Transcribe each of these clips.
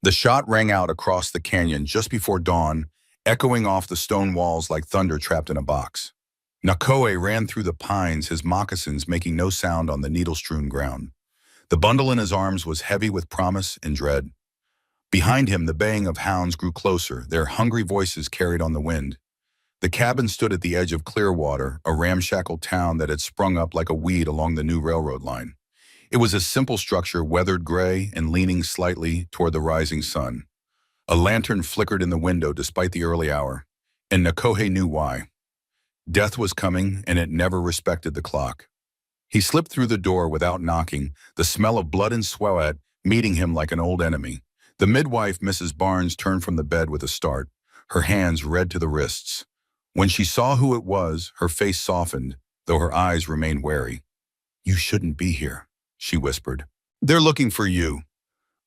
The shot rang out across the canyon just before dawn, echoing off the stone walls like thunder trapped in a box. Nakoe ran through the pines, his moccasins making no sound on the needle-strewn ground. The bundle in his arms was heavy with promise and dread. Behind him, the baying of hounds grew closer, their hungry voices carried on the wind. The cabin stood at the edge of Clearwater, a ramshackle town that had sprung up like a weed along the new railroad line. It was a simple structure, weathered gray and leaning slightly toward the rising sun. A lantern flickered in the window despite the early hour, and Nakohe knew why. Death was coming, and it never respected the clock. He slipped through the door without knocking, the smell of blood and sweat meeting him like an old enemy. The midwife, Mrs. Barnes, turned from the bed with a start, her hands red to the wrists. When she saw who it was, her face softened, though her eyes remained wary. "You shouldn't be here," she whispered. "They're looking for you."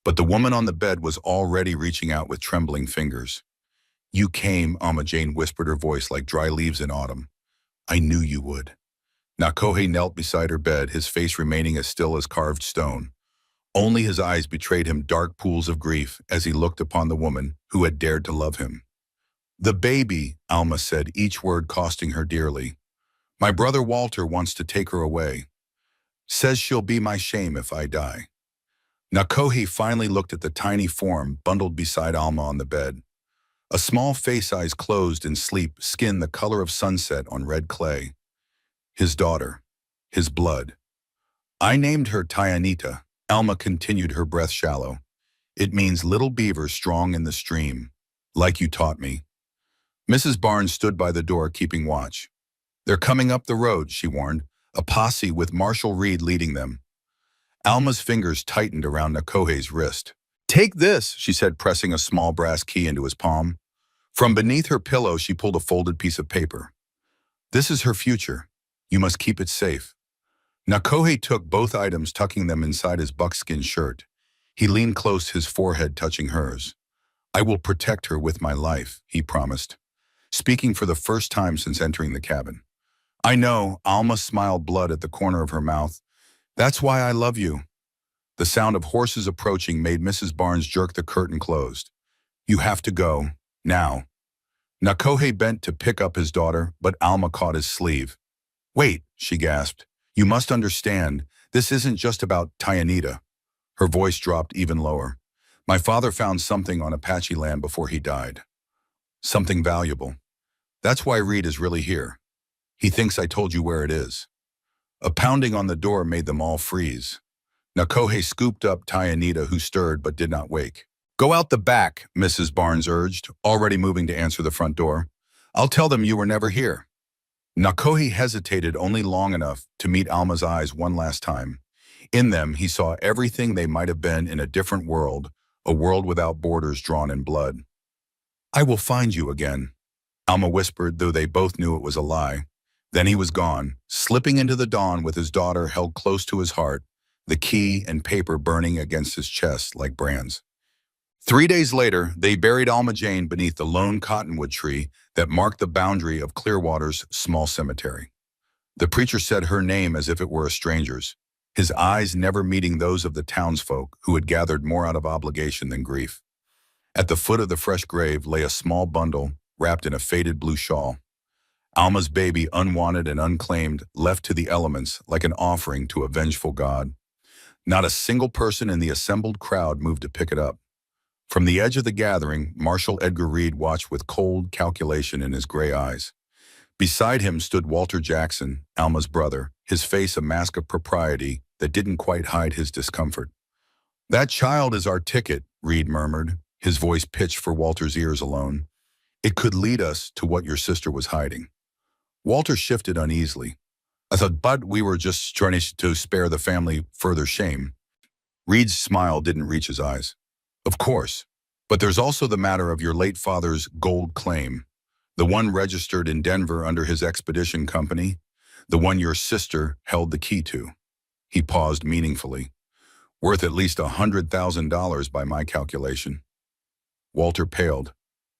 But the woman on the bed was already reaching out with trembling fingers. "You came," Amma Jane whispered, her voice like dry leaves in autumn. "I knew you would." Nakohe knelt beside her bed, his face remaining as still as carved stone. Only his eyes betrayed him dark pools of grief as he looked upon the woman who had dared to love him. "The baby," Alma said, each word costing her dearly. "My brother Walter wants to take her away. Says she'll be my shame if I die." Nakohe finally looked at the tiny form bundled beside Alma on the bed. A small face, eyes closed in sleep, skin the color of sunset on red clay. His daughter. His blood. "I named her Tyanita," Alma continued, her breath shallow. "It means little beaver strong in the stream, like you taught me." Mrs. Barnes stood by the door keeping watch. "They're coming up the road," she warned, a posse with Marshal Reed leading them. Alma's fingers tightened around Nakohe's wrist. "Take this," she said, pressing a small brass key into his palm. From beneath her pillow, she pulled a folded piece of paper. "This is her future. You must keep it safe." Nakohe took both items, tucking them inside his buckskin shirt. He leaned close, his forehead touching hers. "I will protect her with my life," he promised, speaking for the first time since entering the cabin. "I know," Alma smiled, blood at the corner of her mouth. "That's why I love you." The sound of horses approaching made Mrs. Barnes jerk the curtain closed. "You have to go, now." Nakohe bent to pick up his daughter, but Alma caught his sleeve. "Wait," she gasped. "You must understand, this isn't just about Tyanita." Her voice dropped even lower. "My father found something on Apache land before he died. Something valuable. That's why Reed is really here. He thinks I told you where it is." A pounding on the door made them all freeze. Nakohe scooped up Tyanita, who stirred but did not wake. "Go out the back," Mrs. Barnes urged, already moving to answer the front door. "I'll tell them you were never here." Nakohe hesitated only long enough to meet Alma's eyes one last time. In them, he saw everything they might have been in a different world, a world without borders drawn in blood. "I will find you again," Alma whispered, though they both knew it was a lie. Then he was gone, slipping into the dawn with his daughter held close to his heart, the key and paper burning against his chest like brands. 3 days later, they buried Alma Jane beneath the lone cottonwood tree that marked the boundary of Clearwater's small cemetery. The preacher said her name as if it were a stranger's, his eyes never meeting those of the townsfolk who had gathered more out of obligation than grief. At the foot of the fresh grave lay a small bundle wrapped in a faded blue shawl. Alma's baby, unwanted and unclaimed, left to the elements like an offering to a vengeful god. Not a single person in the assembled crowd moved to pick it up. From the edge of the gathering, Marshal Edgar Reed watched with cold calculation in his gray eyes. Beside him stood Walter Jackson, Alma's brother, his face a mask of propriety that didn't quite hide his discomfort. "That child is our ticket," Reed murmured, his voice pitched for Walter's ears alone. "It could lead us to what your sister was hiding." Walter shifted uneasily. "I thought, but we were just trying to spare the family further shame." Reed's smile didn't reach his eyes. "Of course, but there's also the matter of your late father's gold claim, the one registered in Denver under his expedition company, the one your sister held the key to." He paused meaningfully. "Worth at least $100,000 by my calculation." Walter paled.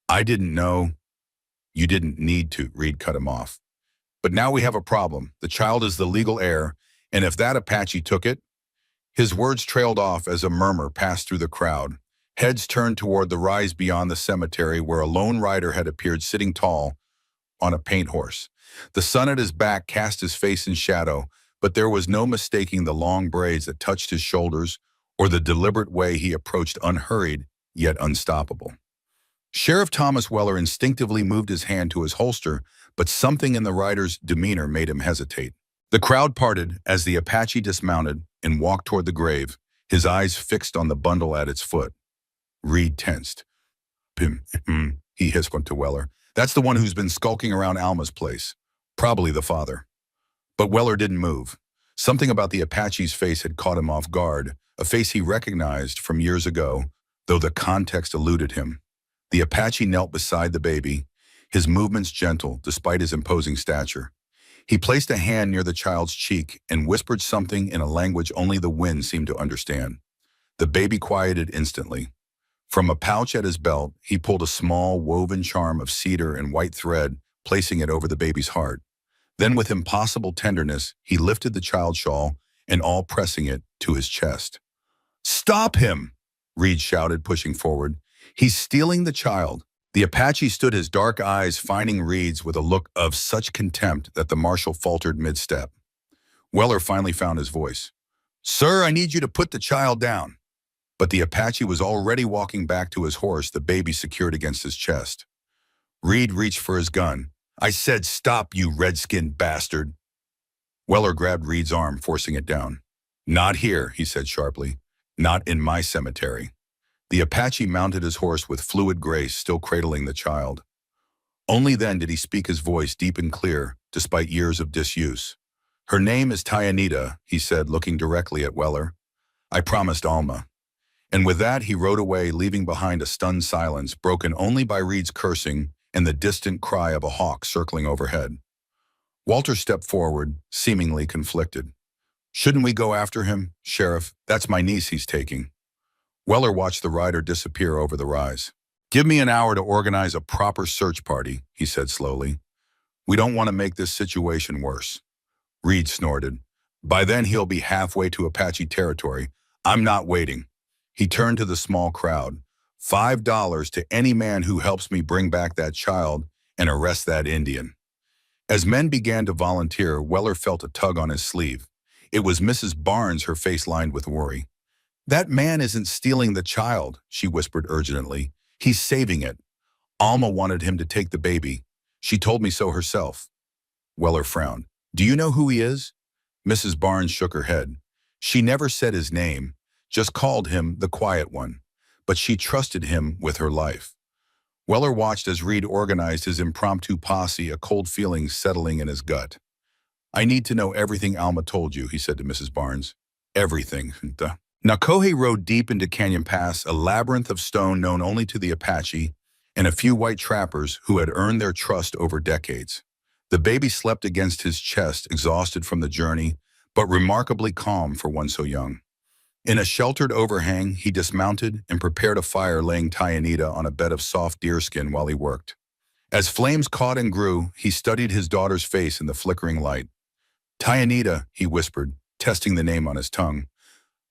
"I didn't know." "You didn't need to," Reed cut him off. "But now we have a problem. The child is the legal heir, and if that Apache took it—" His words trailed off as a murmur passed through the crowd. Heads turned toward the rise beyond the cemetery where a lone rider had appeared sitting tall on a paint horse. The sun at his back cast his face in shadow, but there was no mistaking the long braids that touched his shoulders or the deliberate way he approached, unhurried yet unstoppable. Sheriff Thomas Weller instinctively moved his hand to his holster, but something in the rider's demeanor made him hesitate. The crowd parted as the Apache dismounted and walked toward the grave, his eyes fixed on the bundle at its foot. Reed tensed. "Pim, he hissed to Weller. "That's the one who's been skulking around Alma's place. Probably the father." But Weller didn't move. Something about the Apache's face had caught him off guard, a face he recognized from years ago, though the context eluded him. The Apache knelt beside the baby, his movements gentle despite his imposing stature. He placed a hand near the child's cheek and whispered something in a language only the wind seemed to understand. The baby quieted instantly. From a pouch at his belt, he pulled a small woven charm of cedar and white thread, placing it over the baby's heart. Then with impossible tenderness, he lifted the child's shawl and all pressing it to his chest. "Stop him!" Reed shouted, pushing forward. "He's stealing the child." The Apache stood, his dark eyes finding Reed's with a look of such contempt that the marshal faltered mid-step. Weller finally found his voice. "Sir, I need you to put the child down." But the Apache was already walking back to his horse, the baby secured against his chest. Reed reached for his gun. "I said stop, you red-skinned bastard." Weller grabbed Reed's arm, forcing it down. "Not here," he said sharply. "Not in my cemetery." The Apache mounted his horse with fluid grace, still cradling the child. Only then did he speak, his voice deep and clear, despite years of disuse. "Her name is Tayanita," he said, looking directly at Weller. "I promised Alma." And with that, he rode away, leaving behind a stunned silence, broken only by Reed's cursing and the distant cry of a hawk circling overhead. Walter stepped forward, seemingly conflicted. "Shouldn't we go after him, Sheriff? That's my niece he's taking." Weller watched the rider disappear over the rise. "Give me an hour to organize a proper search party," he said slowly. "We don't want to make this situation worse." Reed snorted. "By then he'll be halfway to Apache territory. I'm not waiting." He turned to the small crowd. $5 to any man who helps me bring back that child and arrest that Indian." As men began to volunteer, Weller felt a tug on his sleeve. It was Mrs. Barnes, her face lined with worry. "That man isn't stealing the child," she whispered urgently. "He's saving it. Alma wanted him to take the baby. She told me so herself." Weller frowned. "Do you know who he is?" Mrs. Barnes shook her head. "She never said his name, just called him the Quiet One. But she trusted him with her life." Weller watched as Reed organized his impromptu posse, a cold feeling settling in his gut. "I need to know everything Alma told you," he said to Mrs. Barnes. "Everything." Nakohe rode deep into Canyon Pass, a labyrinth of stone known only to the Apache and a few white trappers who had earned their trust over decades. The baby slept against his chest, exhausted from the journey, but remarkably calm for one so young. In a sheltered overhang, he dismounted and prepared a fire, laying Tayanita on a bed of soft deerskin while he worked. As flames caught and grew, he studied his daughter's face in the flickering light. "Tayanita," he whispered, testing the name on his tongue.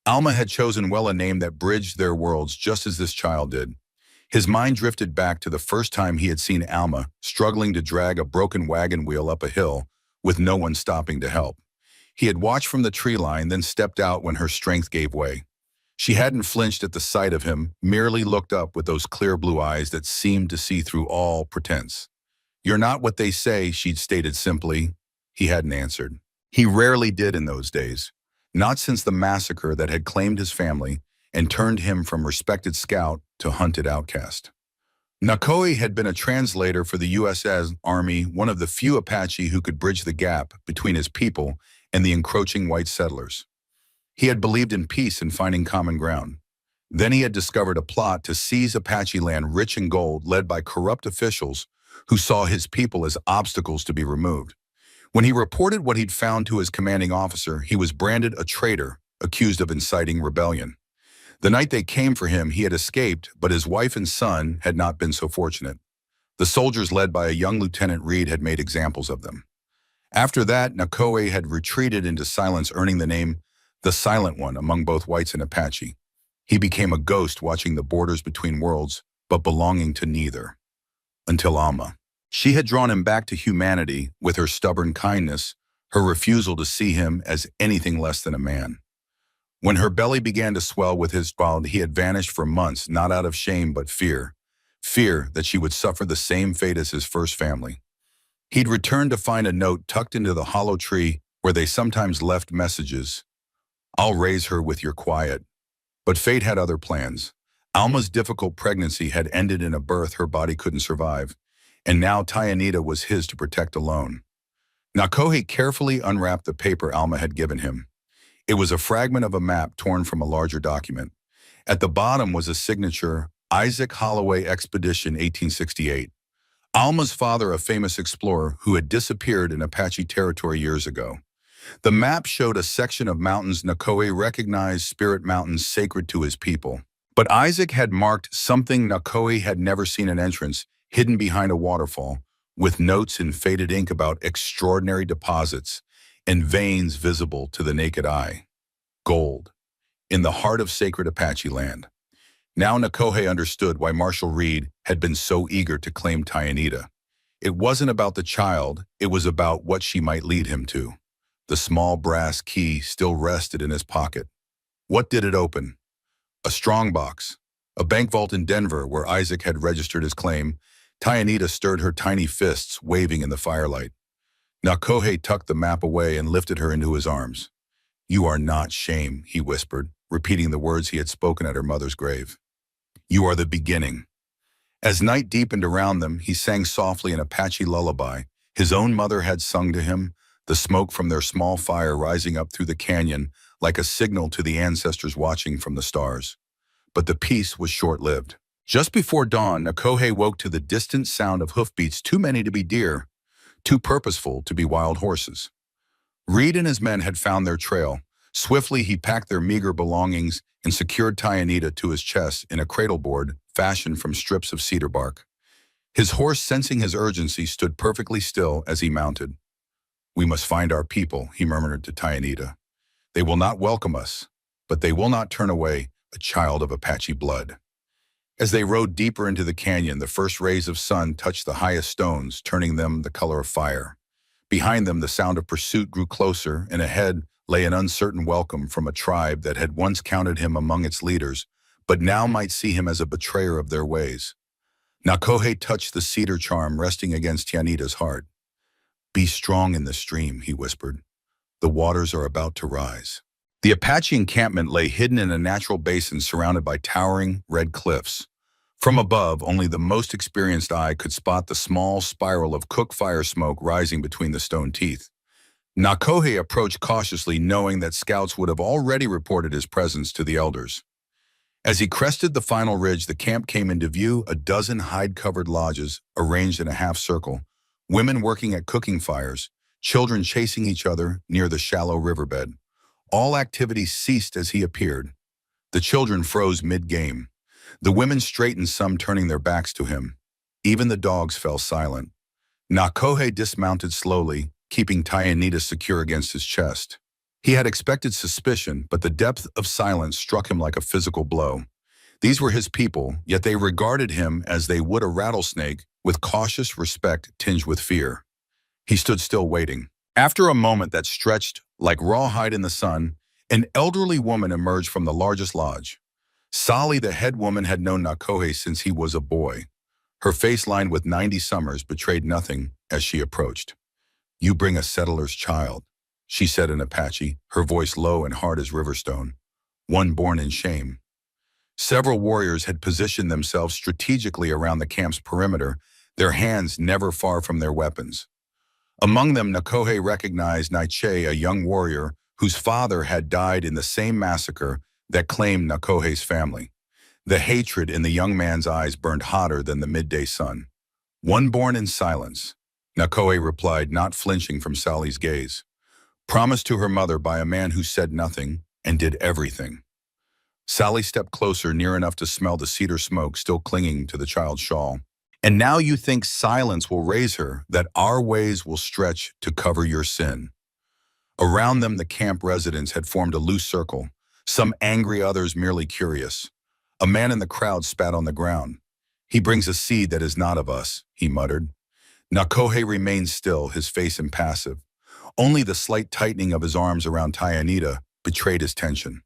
Alma had chosen well a name that bridged their worlds just as this child did. His mind drifted back to the first time he had seen Alma struggling to drag a broken wagon wheel up a hill with no one stopping to help. He had watched from the tree line, then stepped out when her strength gave way. She hadn't flinched at the sight of him, merely looked up with those clear blue eyes that seemed to see through all pretense. "You're not what they say," she'd stated simply. He hadn't answered. He rarely did in those days. Not since the massacre that had claimed his family and turned him from respected scout to hunted outcast. Nakoe had been a translator for the U.S. Army, one of the few Apache who could bridge the gap between his people and the encroaching white settlers. He had believed in peace and finding common ground. Then he had discovered a plot to seize Apache land rich in gold, led by corrupt officials who saw his people as obstacles to be removed. When he reported what he'd found to his commanding officer, he was branded a traitor, accused of inciting rebellion. The night they came for him, he had escaped, but his wife and son had not been so fortunate. The soldiers led by a young Lieutenant Reed had made examples of them. After that, Nakoe had retreated into silence, earning the name the Silent One among both whites and Apache. He became a ghost watching the borders between worlds, but belonging to neither. Until Alma. She had drawn him back to humanity with her stubborn kindness, her refusal to see him as anything less than a man. When her belly began to swell with his child, he had vanished for months, not out of shame but fear. Fear that she would suffer the same fate as his first family. He'd returned to find a note tucked into the hollow tree where they sometimes left messages. "I'll raise her with your quiet." But fate had other plans. Alma's difficult pregnancy had ended in a birth her body couldn't survive, and now Tyanita was his to protect alone. Nakohe carefully unwrapped the paper Alma had given him. It was a fragment of a map torn from a larger document. At the bottom was a signature, Isaac Holloway Expedition 1868. Alma's father, a famous explorer who had disappeared in Apache territory years ago. The map showed a section of mountains Nakohe recognized, spirit mountains sacred to his people. But Isaac had marked something Nakohe had never seen: an entrance hidden behind a waterfall, with notes in faded ink about extraordinary deposits and veins visible to the naked eye. Gold, in the heart of sacred Apache land. Now Nakohe understood why Marshall Reed had been so eager to claim Tyanita. It wasn't about the child, it was about what she might lead him to. The small brass key still rested in his pocket. What did it open? A strongbox, a bank vault in Denver where Isaac had registered his claim. Tyanita stirred her tiny fists, waving in the firelight. Nakohe tucked the map away and lifted her into his arms. "You are not shame," he whispered, repeating the words he had spoken at her mother's grave. "You are the beginning." As night deepened around them, he sang softly an Apache lullaby his own mother had sung to him, the smoke from their small fire rising up through the canyon like a signal to the ancestors watching from the stars. But the peace was short-lived. Just before dawn, Nakohe woke to the distant sound of hoofbeats, too many to be deer, too purposeful to be wild horses. Reed and his men had found their trail. Swiftly, he packed their meager belongings and secured Tyanita to his chest in a cradleboard fashioned from strips of cedar bark. His horse, sensing his urgency, stood perfectly still as he mounted. "We must find our people," he murmured to Tyanita. "They will not welcome us, but they will not turn away a child of Apache blood." As they rode deeper into the canyon, the first rays of sun touched the highest stones, turning them the color of fire. Behind them, the sound of pursuit grew closer, and ahead lay an uncertain welcome from a tribe that had once counted him among its leaders, but now might see him as a betrayer of their ways. Nakohe touched the cedar charm resting against Tyanita's heart. "Be strong in the stream," he whispered. "The waters are about to rise." The Apache encampment lay hidden in a natural basin surrounded by towering red cliffs. From above, only the most experienced eye could spot the small spiral of cook fire smoke rising between the stone teeth. Nakohe approached cautiously, knowing that scouts would have already reported his presence to the elders. As he crested the final ridge, the camp came into view, a dozen hide-covered lodges arranged in a half-circle, women working at cooking fires, children chasing each other near the shallow riverbed. All activity ceased as he appeared. The children froze mid-game. The women straightened, some turning their backs to him. Even the dogs fell silent. Nakohe dismounted slowly, keeping Tyanita secure against his chest. He had expected suspicion, but the depth of silence struck him like a physical blow. These were his people, yet they regarded him as they would a rattlesnake, with cautious respect tinged with fear. He stood still, waiting. After a moment that stretched like rawhide in the sun, an elderly woman emerged from the largest lodge. Sally, the head woman, had known Nakohe since he was a boy. Her face, lined with 90 summers, betrayed nothing as she approached. "You bring a settler's child," she said in Apache, her voice low and hard as riverstone. "One born in shame." Several warriors had positioned themselves strategically around the camp's perimeter, their hands never far from their weapons. Among them, Nakohe recognized Naiche, a young warrior whose father had died in the same massacre that claimed Nakohe's family. The hatred in the young man's eyes burned hotter than the midday sun. "One born in silence," Nakohe replied, not flinching from Sally's gaze. "Promised to her mother by a man who said nothing and did everything." Sally stepped closer, near enough to smell the cedar smoke still clinging to the child's shawl. "And now you think silence will raise her, that our ways will stretch to cover your sin." Around them, the camp residents had formed a loose circle. Some angry, others merely curious. A man in the crowd spat on the ground. He brings a seed that is not of us, he muttered. Nakohe remained still, his face impassive. Only the slight tightening of his arms around Tyanita betrayed his tension.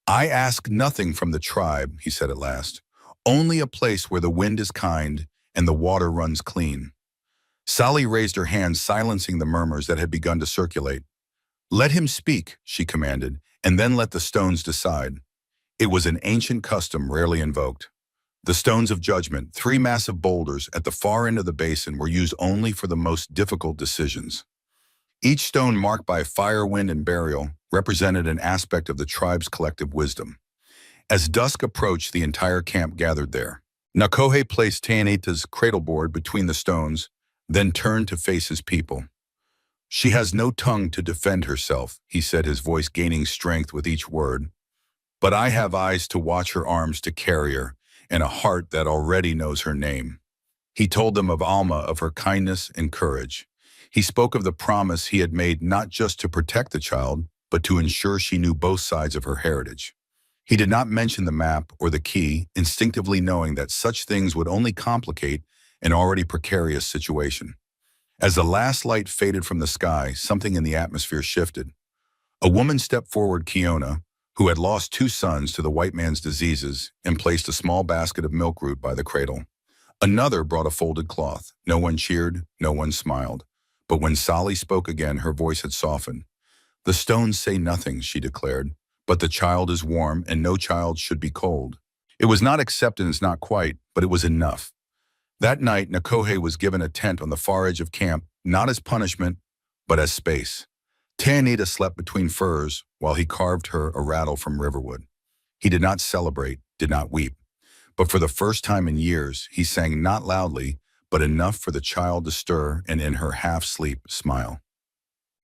I ask nothing from the tribe, he said at last. Only a place where the wind is kind and the water runs clean. Sally raised her hand, silencing the murmurs that had begun to circulate. Let him speak, she commanded, and then let the stones decide. It was an ancient custom rarely invoked. The stones of judgment, 3 massive boulders at the far end of the basin, were used only for the most difficult decisions. Each stone, marked by fire, wind, and burial, represented an aspect of the tribe's collective wisdom. As dusk approached, the entire camp gathered there. Nakohe placed Tyanita's cradleboard between the stones, then turned to face his people. She has no tongue to defend herself, he said, his voice gaining strength with each word. But I have eyes to watch her, arms to carry her, and a heart that already knows her name. He told them of Alma, of her kindness and courage. He spoke of the promise he had made not just to protect the child, but to ensure she knew both sides of her heritage. He did not mention the map or the key, instinctively knowing that such things would only complicate an already precarious situation. As the last light faded from the sky, something in the atmosphere shifted. A woman stepped forward, Kiona, who had lost 2 sons to the white man's diseases, and placed a small basket of milk root by the cradle. Another brought a folded cloth. No one cheered, no one smiled. But when Sally spoke again, her voice had softened. The stones say nothing, she declared, but the child is warm, and no child should be cold. It was not acceptance, not quite, but it was enough. That night, Nakohe was given a tent on the far edge of camp, not as punishment, but as space. Tyanita slept between furs while he carved her a rattle from riverwood. He did not celebrate, did not weep. But for the first time in years, he sang not loudly, but enough for the child to stir and in her half-sleep smile.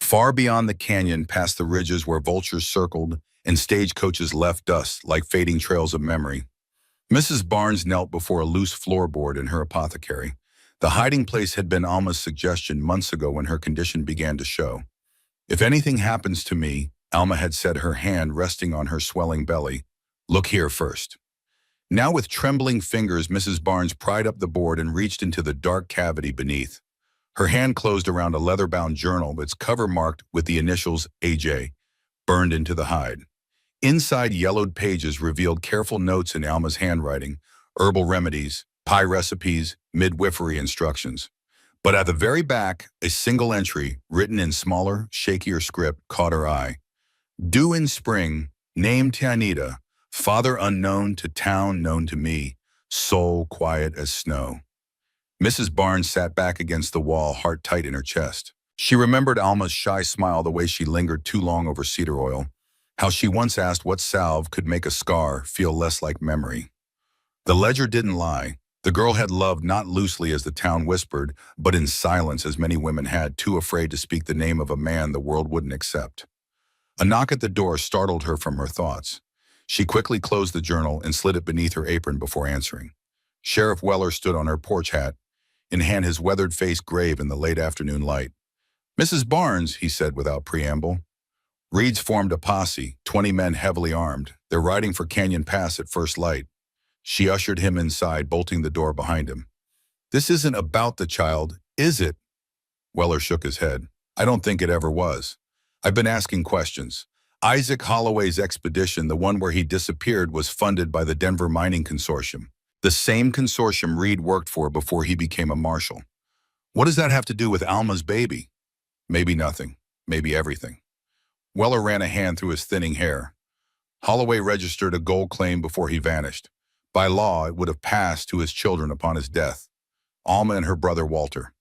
Far beyond the canyon, past the ridges where vultures circled and stagecoaches left dust like fading trails of memory, Mrs. Barnes knelt before a loose floorboard in her apothecary. The hiding place had been Alma's suggestion months ago when her condition began to show. If anything happens to me, Alma had said, her hand resting on her swelling belly, look here first. Now with trembling fingers, Mrs. Barnes pried up the board and reached into the dark cavity beneath. Her hand closed around a leather-bound journal, its cover marked with the initials AJ, burned into the hide. Inside, yellowed pages revealed careful notes in Alma's handwriting, herbal remedies, pie recipes, midwifery instructions. But at the very back, a single entry, written in smaller, shakier script, caught her eye. Due in spring, named Tyanita, father unknown to town known to me, soul quiet as snow. Mrs. Barnes sat back against the wall, heart tight in her chest. She remembered Alma's shy smile, the way she lingered too long over cedar oil, how she once asked what salve could make a scar feel less like memory. The ledger didn't lie. The girl had loved not loosely as the town whispered, but in silence as many women had, too afraid to speak the name of a man the world wouldn't accept. A knock at the door startled her from her thoughts. She quickly closed the journal and slid it beneath her apron before answering. Sheriff Weller stood on her porch, hat in hand, his weathered face grave in the late afternoon light. Mrs. Barnes, he said without preamble. Reeds formed a posse, 20 men heavily armed. They're riding for Canyon Pass at first light. She ushered him inside, bolting the door behind him. This isn't about the child, is it? Weller shook his head. I don't think it ever was. I've been asking questions. Isaac Holloway's expedition, the one where he disappeared, was funded by the Denver Mining Consortium, the same consortium Reed worked for before he became a marshal. What does that have to do with Alma's baby? Maybe nothing, maybe everything. Weller ran a hand through his thinning hair. Holloway registered a gold claim before he vanished. By law, it would have passed to his children upon his death, Alma and her brother Walter.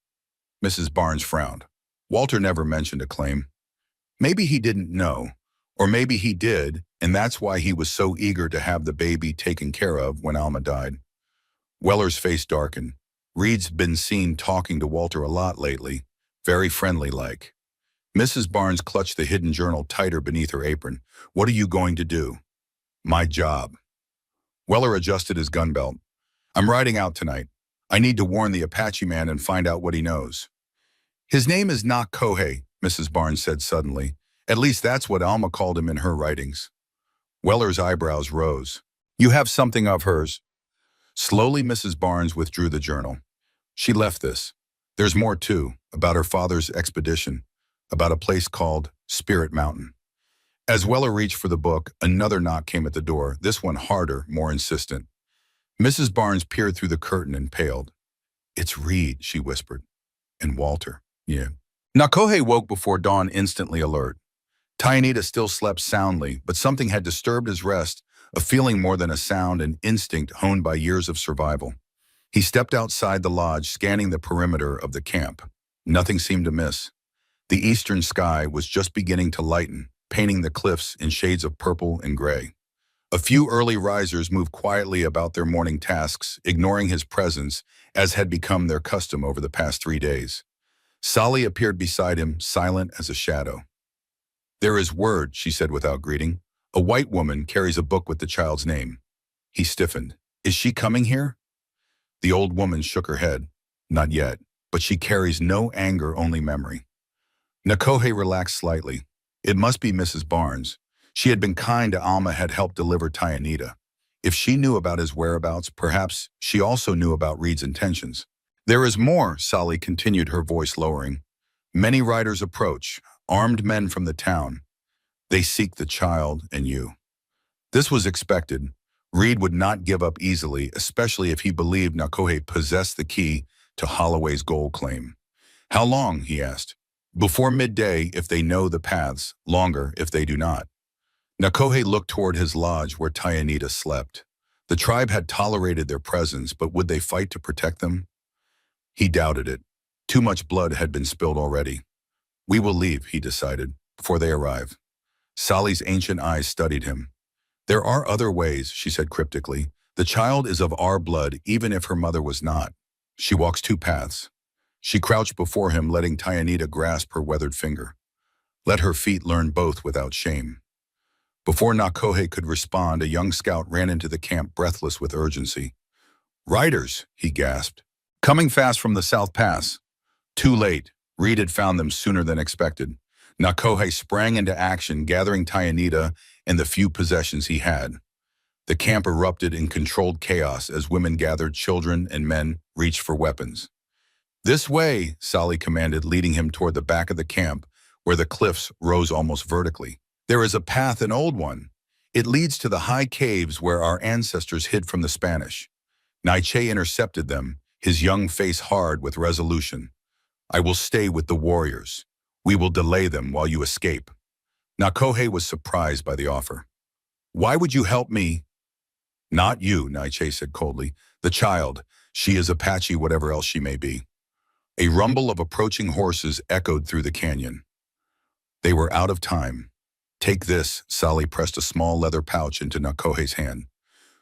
Mrs. Barnes frowned. Walter never mentioned a claim. Maybe he didn't know, or maybe he did, and that's why he was so eager to have the baby taken care of when Alma died. Weller's face darkened. Reed's been seen talking to Walter a lot lately, very friendly-like. Mrs. Barnes clutched the hidden journal tighter beneath her apron. What are you going to do? My job. Weller adjusted his gun belt. I'm riding out tonight. I need to warn the Apache man and find out what he knows. His name is Nakohe, Mrs. Barnes said suddenly. At least that's what Alma called him in her writings. Weller's eyebrows rose. You have something of hers. Slowly, Mrs. Barnes withdrew the journal. She left this. There's more, too, about her father's expedition, about a place called Spirit Mountain. As Weller reached for the book, another knock came at the door, this one harder, more insistent. Mrs. Barnes peered through the curtain and paled. It's Reed, she whispered. And Walter. Yeah. Nakohe woke before dawn, instantly alert. Tayanita still slept soundly, but something had disturbed his rest, a feeling more than a sound, an instinct honed by years of survival. He stepped outside the lodge, scanning the perimeter of the camp. Nothing seemed amiss. The eastern sky was just beginning to lighten, painting the cliffs in shades of purple and gray. A few early risers moved quietly about their morning tasks, ignoring his presence, as had become their custom over the past 3 days. Sally appeared beside him, silent as a shadow. There is word, she said without greeting. A white woman carries a book with the child's name. He stiffened. Is she coming here? The old woman shook her head. Not yet, but she carries no anger, only memory. Nakohe relaxed slightly. It must be Mrs. Barnes. She had been kind to Alma, had helped deliver Tayanita. If she knew about his whereabouts, perhaps she also knew about Reed's intentions. There is more, Sally continued, her voice lowering. Many riders approach, armed men from the town. They seek the child and you. This was expected. Reed would not give up easily, especially if he believed Nakohe possessed the key to Holloway's gold claim. How long, he asked. Before midday if they know the paths, longer if they do not. Nakohe looked toward his lodge where Tayanita slept. The tribe had tolerated their presence, but would they fight to protect them? He doubted it. Too much blood had been spilled already. We will leave, he decided, before they arrive. Sally's ancient eyes studied him. There are other ways, she said cryptically. The child is of our blood, even if her mother was not. She walks 2 paths. She crouched before him, letting Tayanita grasp her weathered finger. Let her feet learn both without shame. Before Nakohe could respond, a young scout ran into the camp, breathless with urgency. Riders, he gasped. Coming fast from the South Pass. Too late. Reed had found them sooner than expected. Nakohe sprang into action, gathering Tayanita and the few possessions he had. The camp erupted in controlled chaos as women gathered, children and men reached for weapons. This way, Sally commanded, leading him toward the back of the camp, where the cliffs rose almost vertically. There is a path, an old one. It leads to the high caves where our ancestors hid from the Spanish. Naiche intercepted them, his young face hard with resolution. I will stay with the warriors. We will delay them while you escape. Nakohe was surprised by the offer. Why would you help me? Not you, Naiche said coldly. The child. She is Apache, whatever else she may be. A rumble of approaching horses echoed through the canyon. They were out of time. Take this, Sally pressed a small leather pouch into Nakohe's hand.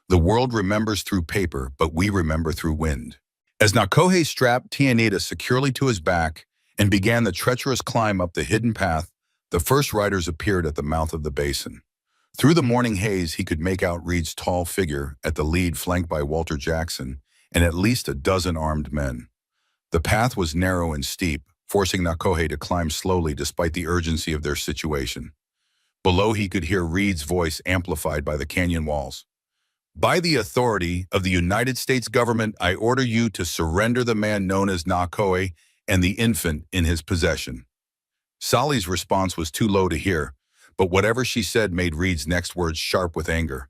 The world remembers through paper, but we remember through wind. As Nakohe strapped Tayanita securely to his back and began the treacherous climb up the hidden path, the first riders appeared at the mouth of the basin. Through the morning haze, he could make out Reed's tall figure at the lead, flanked by Walter Jackson and at least a dozen armed men. The path was narrow and steep, forcing Nakohe to climb slowly despite the urgency of their situation. Below, he could hear Reed's voice amplified by the canyon walls. By the authority of the United States government, I order you to surrender the man known as Nakohe and the infant in his possession. Sally's response was too low to hear, but whatever she said made Reed's next words sharp with anger.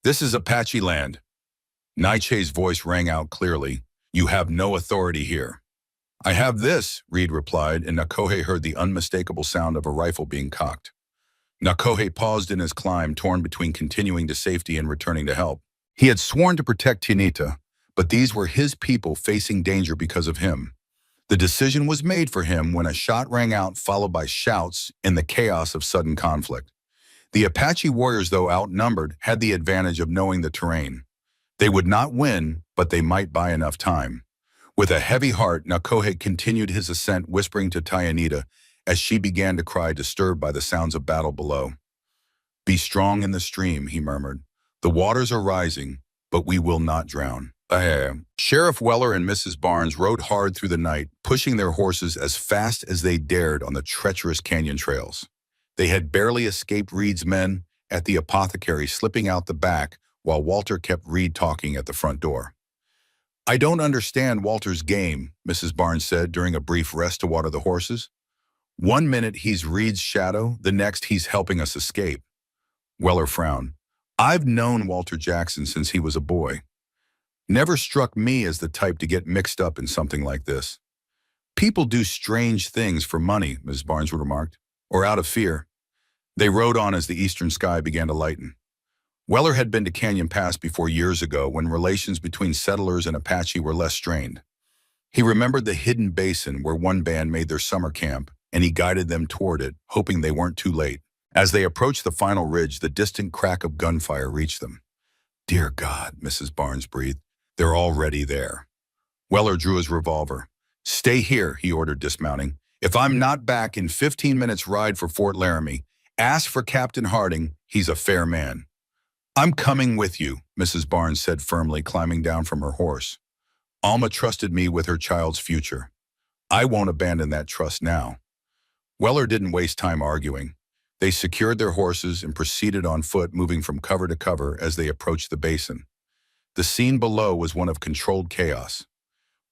This is Apache land. Naiche's voice rang out clearly. You have no authority here. I have this, Reed replied, and Nakohe heard the unmistakable sound of a rifle being cocked. Nakohe paused in his climb, torn between continuing to safety and returning to help. He had sworn to protect Tayanita, but these were his people facing danger because of him. The decision was made for him when a shot rang out, followed by shouts in the chaos of sudden conflict. The Apache warriors, though outnumbered, had the advantage of knowing the terrain. They would not win, but they might buy enough time. With a heavy heart, Nakohe continued his ascent, whispering to Tayanita as she began to cry, disturbed by the sounds of battle below. Be strong in the stream, he murmured. The waters are rising, but we will not drown. Sheriff Weller and Mrs. Barnes rode hard through the night, pushing their horses as fast as they dared on the treacherous canyon trails. They had barely escaped Reed's men, at the apothecary slipping out the back while Walter kept Reed talking at the front door. "I don't understand Walter's game," Mrs. Barnes said during a brief rest to water the horses. "One minute he's Reed's shadow, the next he's helping us escape." Weller frowned. "I've known Walter Jackson since he was a boy. Never struck me as the type to get mixed up in something like this." "People do strange things for money," Mrs. Barnes remarked, "or out of fear." They rode on as the eastern sky began to lighten. Weller had been to Canyon Pass before years ago when relations between settlers and Apache were less strained. He remembered the hidden basin where one band made their summer camp, and he guided them toward it, hoping they weren't too late. As they approached the final ridge, the distant crack of gunfire reached them. "Dear God," Mrs. Barnes breathed, "they're already there." Weller drew his revolver. "Stay here," he ordered, dismounting. "If I'm not back in 15 minutes' ride for Fort Laramie, ask for Captain Harding. He's a fair man." "I'm coming with you," Mrs. Barnes said firmly, climbing down from her horse. "Alma trusted me with her child's future. I won't abandon that trust now." Weller didn't waste time arguing. They secured their horses and proceeded on foot, moving from cover to cover as they approached the basin. The scene below was one of controlled chaos.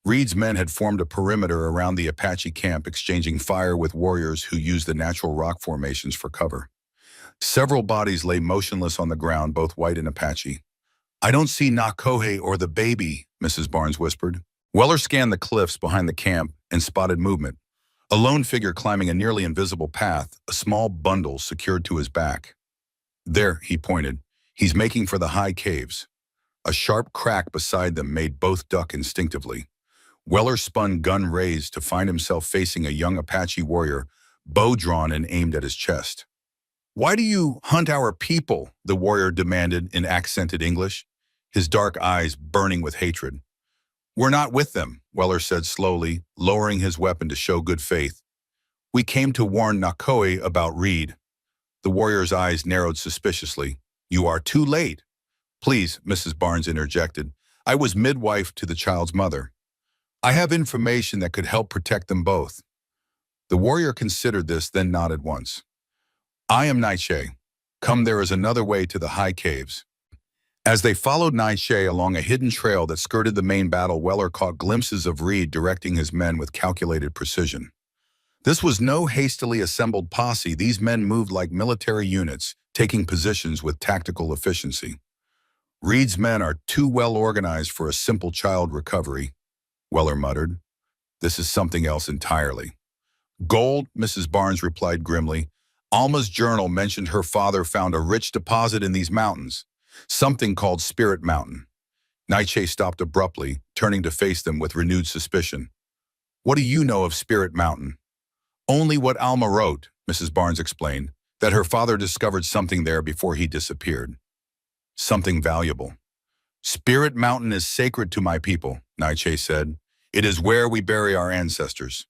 Reed's men had formed a perimeter around the Apache camp, exchanging fire with warriors who used the natural rock formations for cover. Several bodies lay motionless on the ground, both white and Apache. "I don't see Nakohe or the baby," Mrs. Barnes whispered. Weller scanned the cliffs behind the camp and spotted movement. A lone figure climbing a nearly invisible path, a small bundle secured to his back. "There," he pointed. "He's making for the high caves." A sharp crack beside them made both duck instinctively. Weller spun, gun raised, to find himself facing a young Apache warrior, bow drawn and aimed at his chest. "Why do you hunt our people?" the warrior demanded in accented English, his dark eyes burning with hatred. "We're not with them," Weller said slowly, lowering his weapon to show good faith. "We came to warn Nakoe about Reed." The warrior's eyes narrowed suspiciously. "You are too late." "Please," Mrs. Barnes interjected. "I was midwife to the child's mother. I have information that could help protect them both." The warrior considered this, then nodded once. "I am Nightshade. Come, there is another way to the high caves." As they followed Nightshade along a hidden trail that skirted the main battle, Weller caught glimpses of Reed directing his men with calculated precision. This was no hastily assembled posse. These men moved like military units, taking positions with tactical efficiency. "Reed's men are too well organized for a simple child recovery," Weller muttered. "This is something else entirely." "Gold," Mrs. Barnes replied grimly. "Alma's journal mentioned her father found a rich deposit in these mountains, something called Spirit Mountain." Nightshade stopped abruptly, turning to face them with renewed suspicion. "What do you know of Spirit Mountain?" "Only what Alma wrote," Mrs. Barnes explained, "that her father discovered something there before he disappeared. Something valuable." "Spirit Mountain is sacred to my people," Nightshade said. "It is where we bury our ancestors.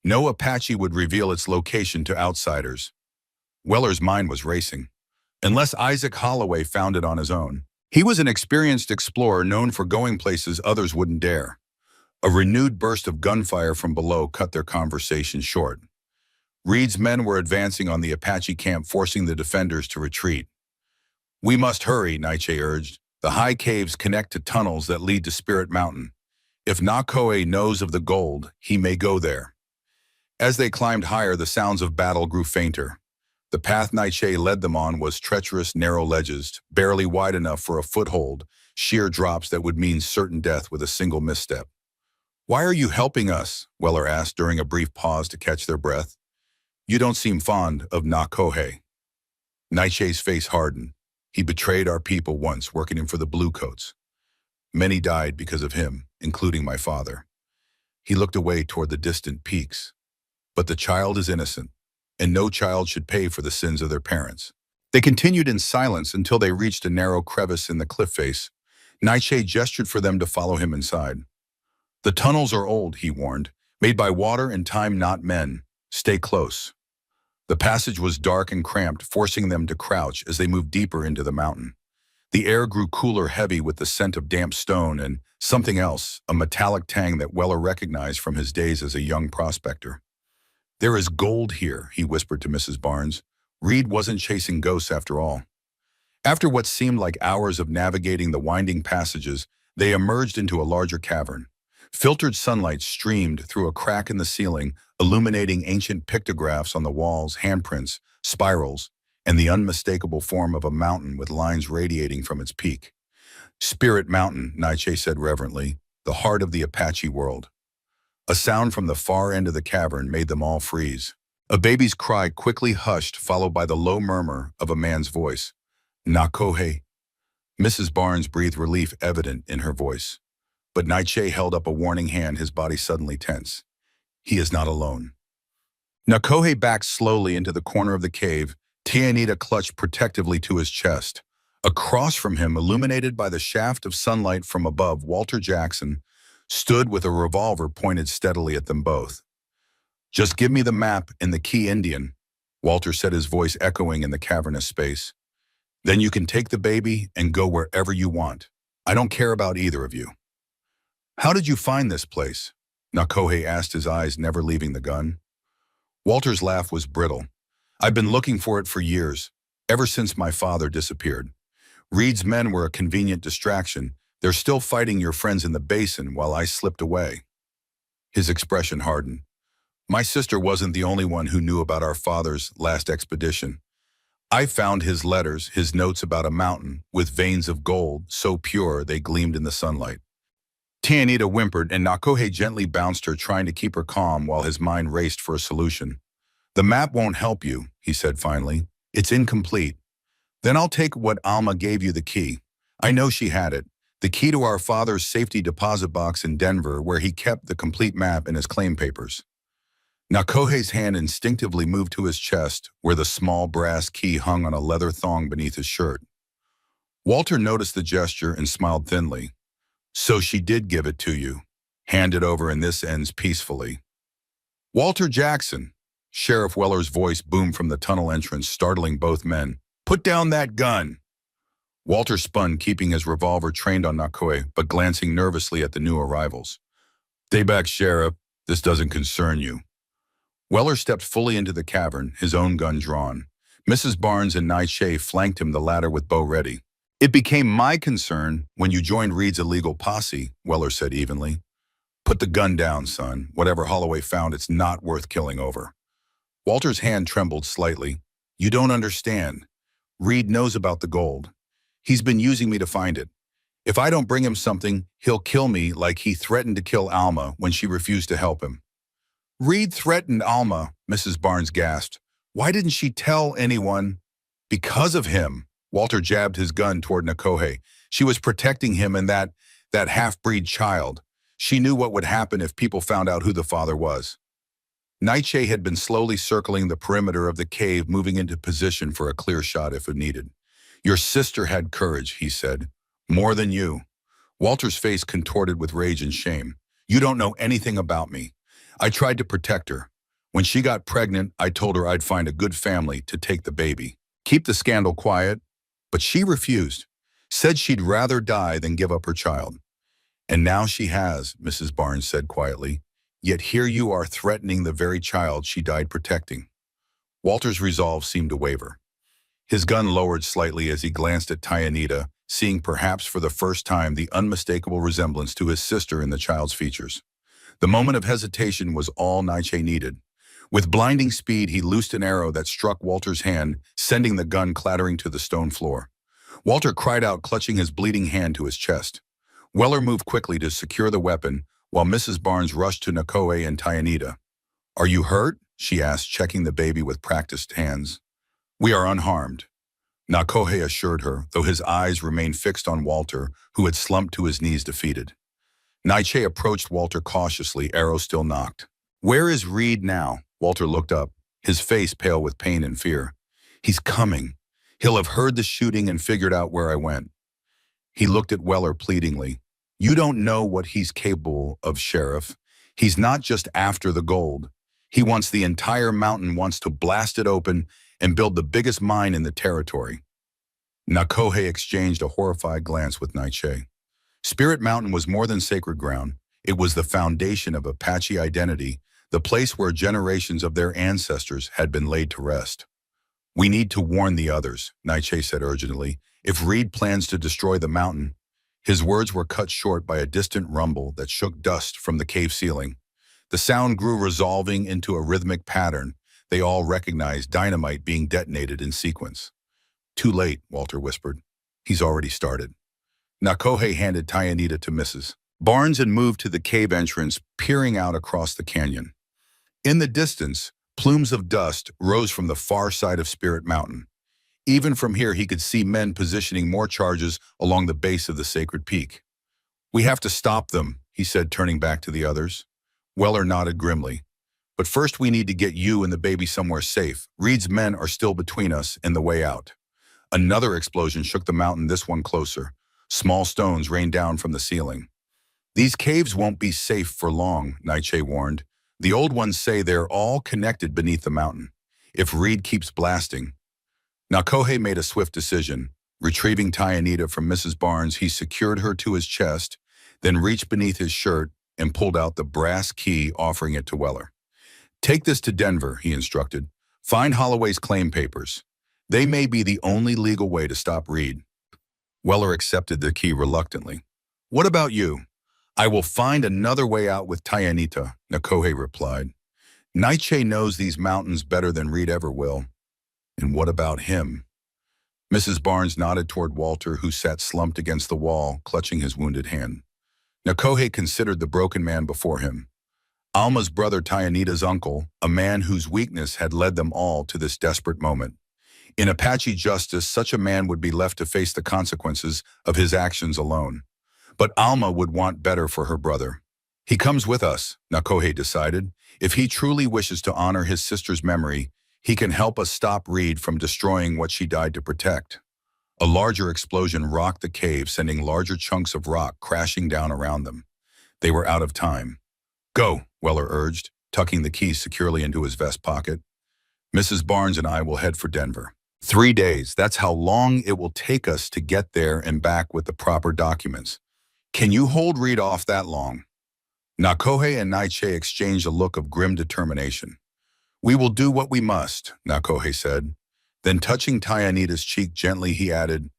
No Apache would reveal its location to outsiders." Weller's mind was racing. Unless Isaac Holloway found it on his own. He was an experienced explorer known for going places others wouldn't dare. A renewed burst of gunfire from below cut their conversation short. Reed's men were advancing on the Apache camp, forcing the defenders to retreat. "We must hurry," Nightshade urged. "The high caves connect to tunnels that lead to Spirit Mountain. If Nakoe knows of the gold, he may go there." As they climbed higher, the sounds of battle grew fainter. The path Nightshade led them on was treacherous, narrow ledges, barely wide enough for a foothold, sheer drops that would mean certain death with a single misstep. "Why are you helping us?" Weller asked during a brief pause to catch their breath. "You don't seem fond of Nakohe." Nightshade's face hardened. "He betrayed our people once, working him for the Bluecoats. Many died because of him, including my father." He looked away toward the distant peaks. "But the child is innocent, and no child should pay for the sins of their parents." They continued in silence until they reached a narrow crevice in the cliff face. Nightshade gestured for them to follow him inside. "The tunnels are old," he warned, "made by water and time, not men. Stay close." The passage was dark and cramped, forcing them to crouch as they moved deeper into the mountain. The air grew cooler, heavy with the scent of damp stone and something else, a metallic tang that Weller recognized from his days as a young prospector. "There is gold here," he whispered to Mrs. Barnes. "Reed wasn't chasing ghosts after all." After what seemed like hours of navigating the winding passages, they emerged into a larger cavern. Filtered sunlight streamed through a crack in the ceiling, illuminating ancient pictographs on the walls, handprints, spirals, and the unmistakable form of a mountain with lines radiating from its peak. Spirit Mountain, Nietzsche said reverently, the heart of the Apache world. A sound from the far end of the cavern made them all freeze. A baby's cry quickly hushed, followed by the low murmur of a man's voice. Nakohe. Mrs. Barnes breathed relief evident in her voice. But Nietzsche held up a warning hand, his body suddenly tense. He is not alone. Nakohe backed slowly into the corner of the cave. Tianita clutched protectively to his chest. Across from him, illuminated by the shaft of sunlight from above, Walter Jackson stood with a revolver pointed steadily at them both. Just give me the map and the key, Indian, Walter said, his voice echoing in the cavernous space. Then you can take the baby and go wherever you want. I don't care about either of you. How did you find this place? Nakohe asked, his eyes never leaving the gun. Walter's laugh was brittle. I've been looking for it for years, ever since my father disappeared. Reed's men were a convenient distraction. They're still fighting your friends in the basin while I slipped away. His expression hardened. My sister wasn't the only one who knew about our father's last expedition. I found his letters, his notes about a mountain with veins of gold so pure they gleamed in the sunlight. Tianita whimpered, and Nakohe gently bounced her, trying to keep her calm while his mind raced for a solution. The map won't help you, he said finally. It's incomplete. Then I'll take what Alma gave you, the key. I know she had it. The key to our father's safety deposit box in Denver, where he kept the complete map in his claim papers. Nakohe's hand instinctively moved to his chest, where the small brass key hung on a leather thong beneath his shirt. Walter noticed the gesture and smiled thinly. So she did give it to you. Hand it over and this ends peacefully. Walter Jackson. Sheriff Weller's voice boomed from the tunnel entrance, startling both men. Put down that gun. Walter spun, keeping his revolver trained on Nakohe, but glancing nervously at the new arrivals. Stay back, Sheriff. This doesn't concern you. Weller stepped fully into the cavern, his own gun drawn. Mrs. Barnes and Nietzsche flanked him, the latter with bow ready. It became my concern when you joined Reed's illegal posse, Weller said evenly. Put the gun down, son. Whatever Holloway found, it's not worth killing over. Walter's hand trembled slightly. You don't understand. Reed knows about the gold. He's been using me to find it. If I don't bring him something, he'll kill me like he threatened to kill Alma when she refused to help him. Reed threatened Alma, Mrs. Barnes gasped. Why didn't she tell anyone? Because of him. Walter jabbed his gun toward Nakohe. She was protecting him and that half-breed child. She knew what would happen if people found out who the father was. Nietzsche had been slowly circling the perimeter of the cave, moving into position for a clear shot if it needed. Your sister had courage, he said. More than you. Walter's face contorted with rage and shame. You don't know anything about me. I tried to protect her. When she got pregnant, I told her I'd find a good family to take the baby. Keep the scandal quiet. But she refused. Said she'd rather die than give up her child. And now she has, Mrs. Barnes said quietly. Yet here you are threatening the very child she died protecting. Walter's resolve seemed to waver. His gun lowered slightly as he glanced at Tianita, seeing perhaps for the first time the unmistakable resemblance to his sister in the child's features. The moment of hesitation was all Nietzsche needed. With blinding speed, he loosed an arrow that struck Walter's hand, sending the gun clattering to the stone floor. Walter cried out, clutching his bleeding hand to his chest. Weller moved quickly to secure the weapon, while Mrs. Barnes rushed to Nakohe and Tianita. Are you hurt? She asked, checking the baby with practiced hands. We are unharmed, Nakohe assured her, though his eyes remained fixed on Walter, who had slumped to his knees defeated. Nietzsche approached Walter cautiously, arrow still nocked. Where is Reed now? Walter looked up, his face pale with pain and fear. He's coming. He'll have heard the shooting and figured out where I went. He looked at Weller pleadingly. You don't know what he's capable of, Sheriff. He's not just after the gold. He wants the entire mountain, wants to blast it open and build the biggest mine in the territory. Nakohe exchanged a horrified glance with Nietzsche. Spirit Mountain was more than sacred ground. It was the foundation of Apache identity, the place where generations of their ancestors had been laid to rest. We need to warn the others, Nietzsche said urgently, If Reed plans to destroy the mountain, his words were cut short by a distant rumble that shook dust from the cave ceiling. The sound grew, resolving into a rhythmic pattern. They all recognized dynamite being detonated in sequence. Too late, Walter whispered. He's already started. Nakohe handed Tayanita to Mrs. Barnes and moved to the cave entrance, peering out across the canyon. In the distance, plumes of dust rose from the far side of Spirit Mountain. Even from here, he could see men positioning more charges along the base of the sacred peak. We have to stop them, he said, turning back to the others. Weller nodded grimly. But first we need to get you and the baby somewhere safe. Reed's men are still between us and the way out. Another explosion shook the mountain, this one closer. Small stones rained down from the ceiling. These caves won't be safe for long, Nightshade warned. The old ones say they're all connected beneath the mountain. If Reed keeps blasting. Nakohe made a swift decision. Retrieving Tayanita from Mrs. Barnes, he secured her to his chest, then reached beneath his shirt and pulled out the brass key, offering it to Weller. Take this to Denver, he instructed. Find Holloway's claim papers. They may be the only legal way to stop Reed. Weller accepted the key reluctantly. What about you? I will find another way out with Tayanita, Nakohe replied. Nightshade knows these mountains better than Reed ever will. And what about him? Mrs. Barnes nodded toward Walter, who sat slumped against the wall, clutching his wounded hand. Nakohe considered the broken man before him. Alma's brother, Tayanita's uncle, a man whose weakness had led them all to this desperate moment. In Apache justice, such a man would be left to face the consequences of his actions alone. But Alma would want better for her brother. He comes with us, Nakohe decided. If he truly wishes to honor his sister's memory, he can help us stop Reed from destroying what she died to protect. A larger explosion rocked the cave, sending larger chunks of rock crashing down around them. They were out of time. Go, Weller urged, tucking the keys securely into his vest pocket. Mrs. Barnes and I will head for Denver. 3 days, that's how long it will take us to get there and back with the proper documents. Can you hold Reed off that long? Nakohe and Nightshade exchanged a look of grim determination. We will do what we must, Nakohe said. Then touching Tayanita's cheek gently, he added,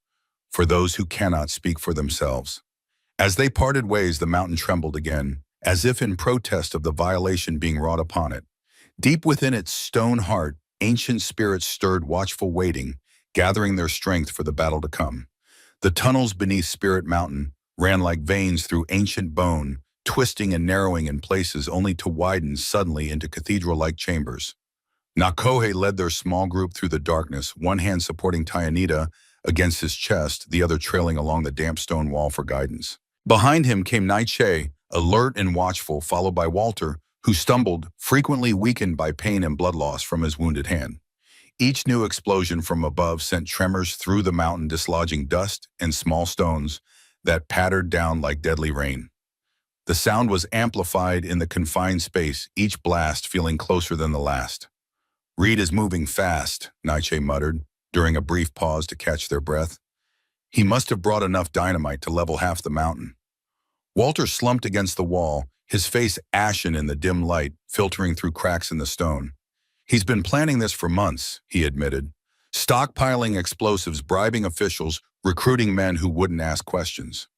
for those who cannot speak for themselves. As they parted ways, the mountain trembled again, as if in protest of the violation being wrought upon it. Deep within its stone heart, ancient spirits stirred, watchful, waiting, gathering their strength for the battle to come. The tunnels beneath Spirit Mountain ran like veins through ancient bone, twisting and narrowing in places only to widen suddenly into cathedral-like chambers. Nakohe led their small group through the darkness, one hand supporting Tayanita against his chest, the other trailing along the damp stone wall for guidance. Behind him came Nightshade, alert and watchful, followed by Walter, who stumbled, frequently weakened by pain and blood loss from his wounded hand. Each new explosion from above sent tremors through the mountain, dislodging dust and small stones that pattered down like deadly rain. The sound was amplified in the confined space, each blast feeling closer than the last. Reed is moving fast, Nightshade muttered, during a brief pause to catch their breath. He must have brought enough dynamite to level half the mountain. Walter slumped against the wall, his face ashen in the dim light filtering through cracks in the stone. He's been planning this for months, he admitted. Stockpiling explosives, bribing officials, recruiting men who wouldn't ask questions.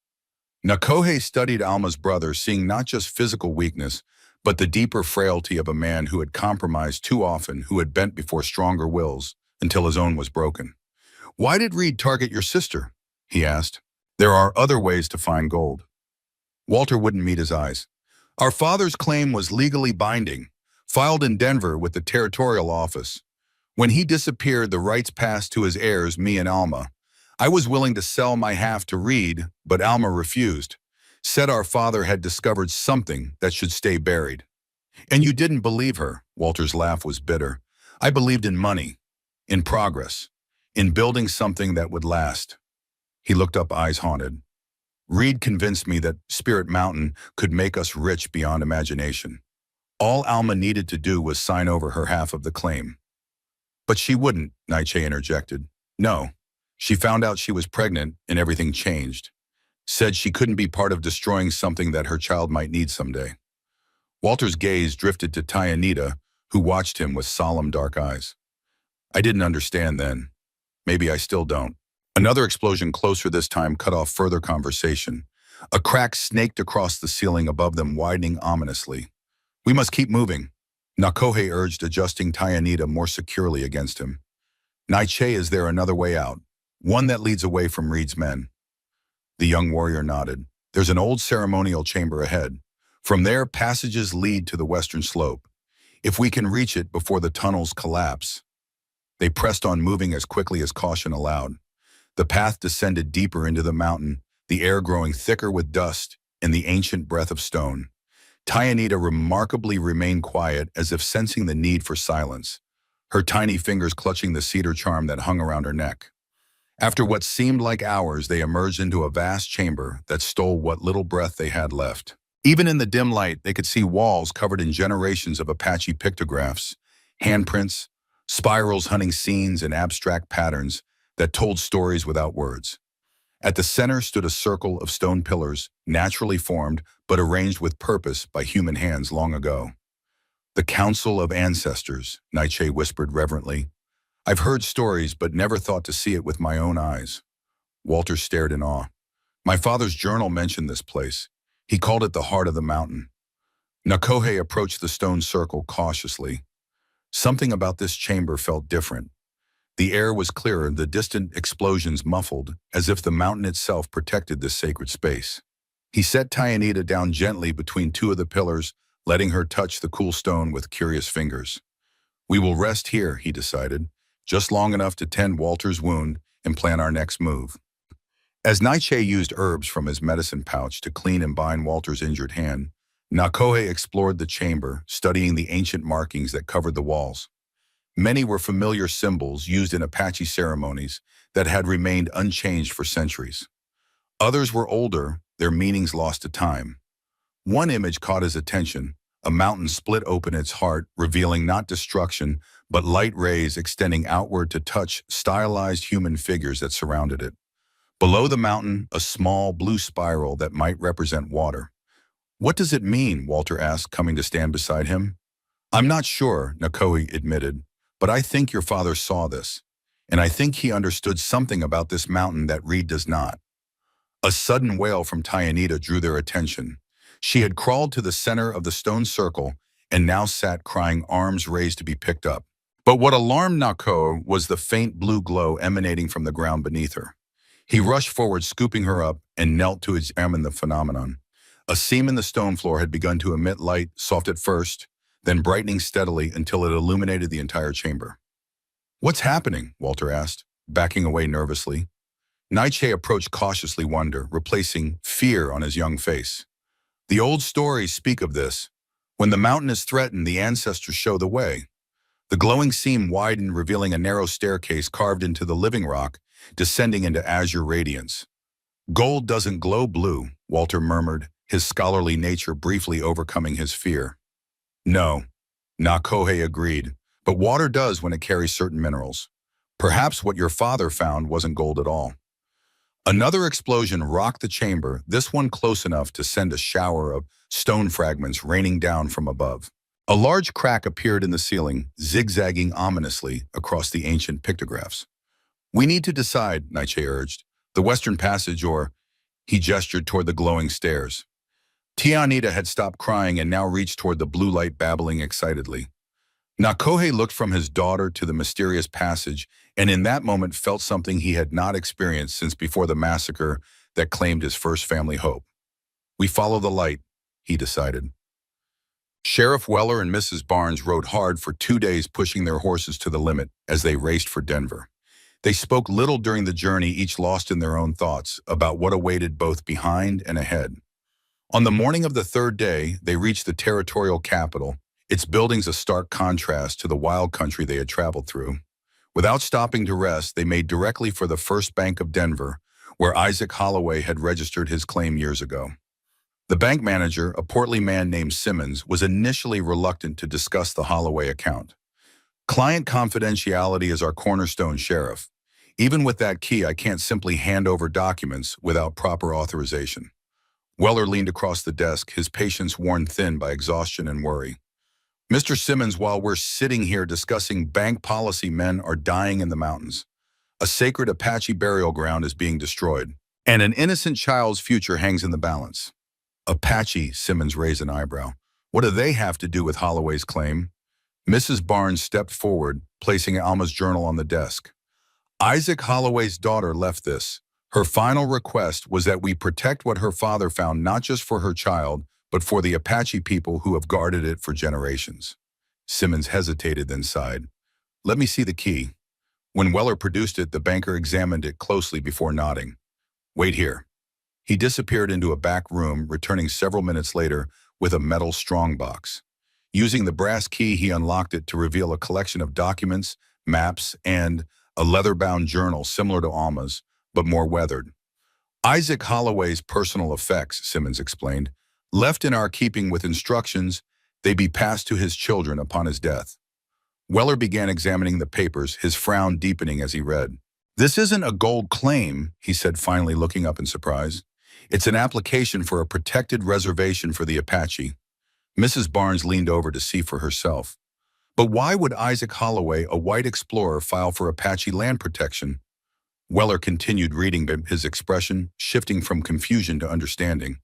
Nakohe studied Alma's brother, seeing not just physical weakness, but the deeper frailty of a man who had compromised too often, who had bent before stronger wills until his own was broken. Why did Reed target your sister? He asked. There are other ways to find gold. Walter wouldn't meet his eyes. Our father's claim was legally binding, filed in Denver with the territorial office. When he disappeared, the rights passed to his heirs, me and Alma. I was willing to sell my half to Reed, but Alma refused. Said our father had discovered something that should stay buried. And you didn't believe her, Walter's laugh was bitter. I believed in money, in progress, in building something that would last. He looked up, eyes haunted. Reed convinced me that Spirit Mountain could make us rich beyond imagination. All Alma needed to do was sign over her half of the claim. But she wouldn't, Nightshade interjected. No, she found out she was pregnant and everything changed. Said she couldn't be part of destroying something that her child might need someday. Walter's gaze drifted to Tayanita, who watched him with solemn dark eyes. I didn't understand then. Maybe I still don't. Another explosion closer this time cut off further conversation. A crack snaked across the ceiling above them, widening ominously. We must keep moving, Nakohe urged, adjusting Tayanita more securely against him. Naiche, is there another way out? One that leads away from Reed's men? The young warrior nodded. There's an old ceremonial chamber ahead. From there, passages lead to the western slope. If we can reach it before the tunnels collapse. They pressed on, moving as quickly as caution allowed. The path descended deeper into the mountain, the air growing thicker with dust and the ancient breath of stone. Tayanita remarkably remained quiet, as if sensing the need for silence, her tiny fingers clutching the cedar charm that hung around her neck. After what seemed like hours, they emerged into a vast chamber that stole what little breath they had left. Even in the dim light, they could see walls covered in generations of Apache pictographs, handprints, spirals hunting scenes and abstract patterns that told stories without words. At the center stood a circle of stone pillars, naturally formed but arranged with purpose by human hands long ago. The Council of Ancestors, Naiche whispered reverently. I've heard stories but never thought to see it with my own eyes. Walter stared in awe. My father's journal mentioned this place. He called it the heart of the mountain. Nakohe approached the stone circle cautiously. Something about this chamber felt different. The air was clearer, the distant explosions muffled, as if the mountain itself protected this sacred space. He set Tayanita down gently between two of the pillars, letting her touch the cool stone with curious fingers. We will rest here, he decided, just long enough to tend Walter's wound and plan our next move. As Naiche used herbs from his medicine pouch to clean and bind Walter's injured hand, Nakohe explored the chamber, studying the ancient markings that covered the walls. Many were familiar symbols used in Apache ceremonies that had remained unchanged for centuries. Others were older, their meanings lost to time. One image caught his attention: a mountain split open its heart, revealing not destruction, but light rays extending outward to touch stylized human figures that surrounded it. Below the mountain, a small blue spiral that might represent water. What does it mean? Walter asked, coming to stand beside him. I'm not sure, Nakohe admitted, but I think your father saw this, and I think he understood something about this mountain that Reed does not. A sudden wail from Tayanita drew their attention. She had crawled to the center of the stone circle and now sat crying, arms raised to be picked up. But what alarmed Nakohe was the faint blue glow emanating from the ground beneath her. He rushed forward, scooping her up, and knelt to examine the phenomenon. A seam in the stone floor had begun to emit light, soft at first, then brightening steadily until it illuminated the entire chamber. What's happening? Walter asked, backing away nervously. Naiche approached cautiously, wonder replacing fear on his young face. The old stories speak of this. When the mountain is threatened, the ancestors show the way. The glowing seam widened, revealing a narrow staircase carved into the living rock, descending into azure radiance. Gold doesn't glow blue, Walter murmured, his scholarly nature briefly overcoming his fear. No, Nakohe agreed, but water does when it carries certain minerals. Perhaps what your father found wasn't gold at all. Another explosion rocked the chamber, this one close enough to send a shower of stone fragments raining down from above. A large crack appeared in the ceiling, zigzagging ominously across the ancient pictographs. We need to decide, Naiche urged. The western passage or... He gestured toward the glowing stairs. Tayanita had stopped crying and now reached toward the blue light, babbling excitedly. Nakohe looked from his daughter to the mysterious passage, and in that moment felt something he had not experienced since before the massacre that claimed his first family hope. We follow the light, he decided. Sheriff Weller and Mrs. Barnes rode hard for 2 days, pushing their horses to the limit as they raced for Denver. They spoke little during the journey, each lost in their own thoughts about what awaited both behind and ahead. On the morning of the third day, they reached the territorial capital, its buildings a stark contrast to the wild country they had traveled through. Without stopping to rest, they made directly for the First Bank of Denver, where Isaac Holloway had registered his claim years ago. The bank manager, a portly man named Simmons, was initially reluctant to discuss the Holloway account. Client confidentiality is our cornerstone, Sheriff. Even with that key, I can't simply hand over documents without proper authorization. Weller leaned across the desk, his patience worn thin by exhaustion and worry. Mr. Simmons, while we're sitting here discussing bank policy, men are dying in the mountains. A sacred Apache burial ground is being destroyed, and an innocent child's future hangs in the balance. Apache, Simmons raised an eyebrow. What do they have to do with Holloway's claim? Mrs. Barnes stepped forward, placing Alma's journal on the desk. Isaac Holloway's daughter left this. Her final request was that we protect what her father found not just for her child, but for the Apache people who have guarded it for generations. Simmons hesitated, then sighed. Let me see the key. When Weller produced it, the banker examined it closely before nodding. Wait here. He disappeared into a back room, returning several minutes later with a metal strongbox. Using the brass key, he unlocked it to reveal a collection of documents, maps, and a leather-bound journal similar to Alma's, but more weathered. Isaac Holloway's personal effects, Simmons explained, left in our keeping with instructions they be passed to his children upon his death. Weller began examining the papers, his frown deepening as he read. This isn't a gold claim, he said, finally looking up in surprise. It's an application for a protected reservation for the Apache. Mrs. Barnes leaned over to see for herself. But why would Isaac Holloway, a white explorer, file for Apache land protection? Weller continued reading, his expression shifting from confusion to understanding.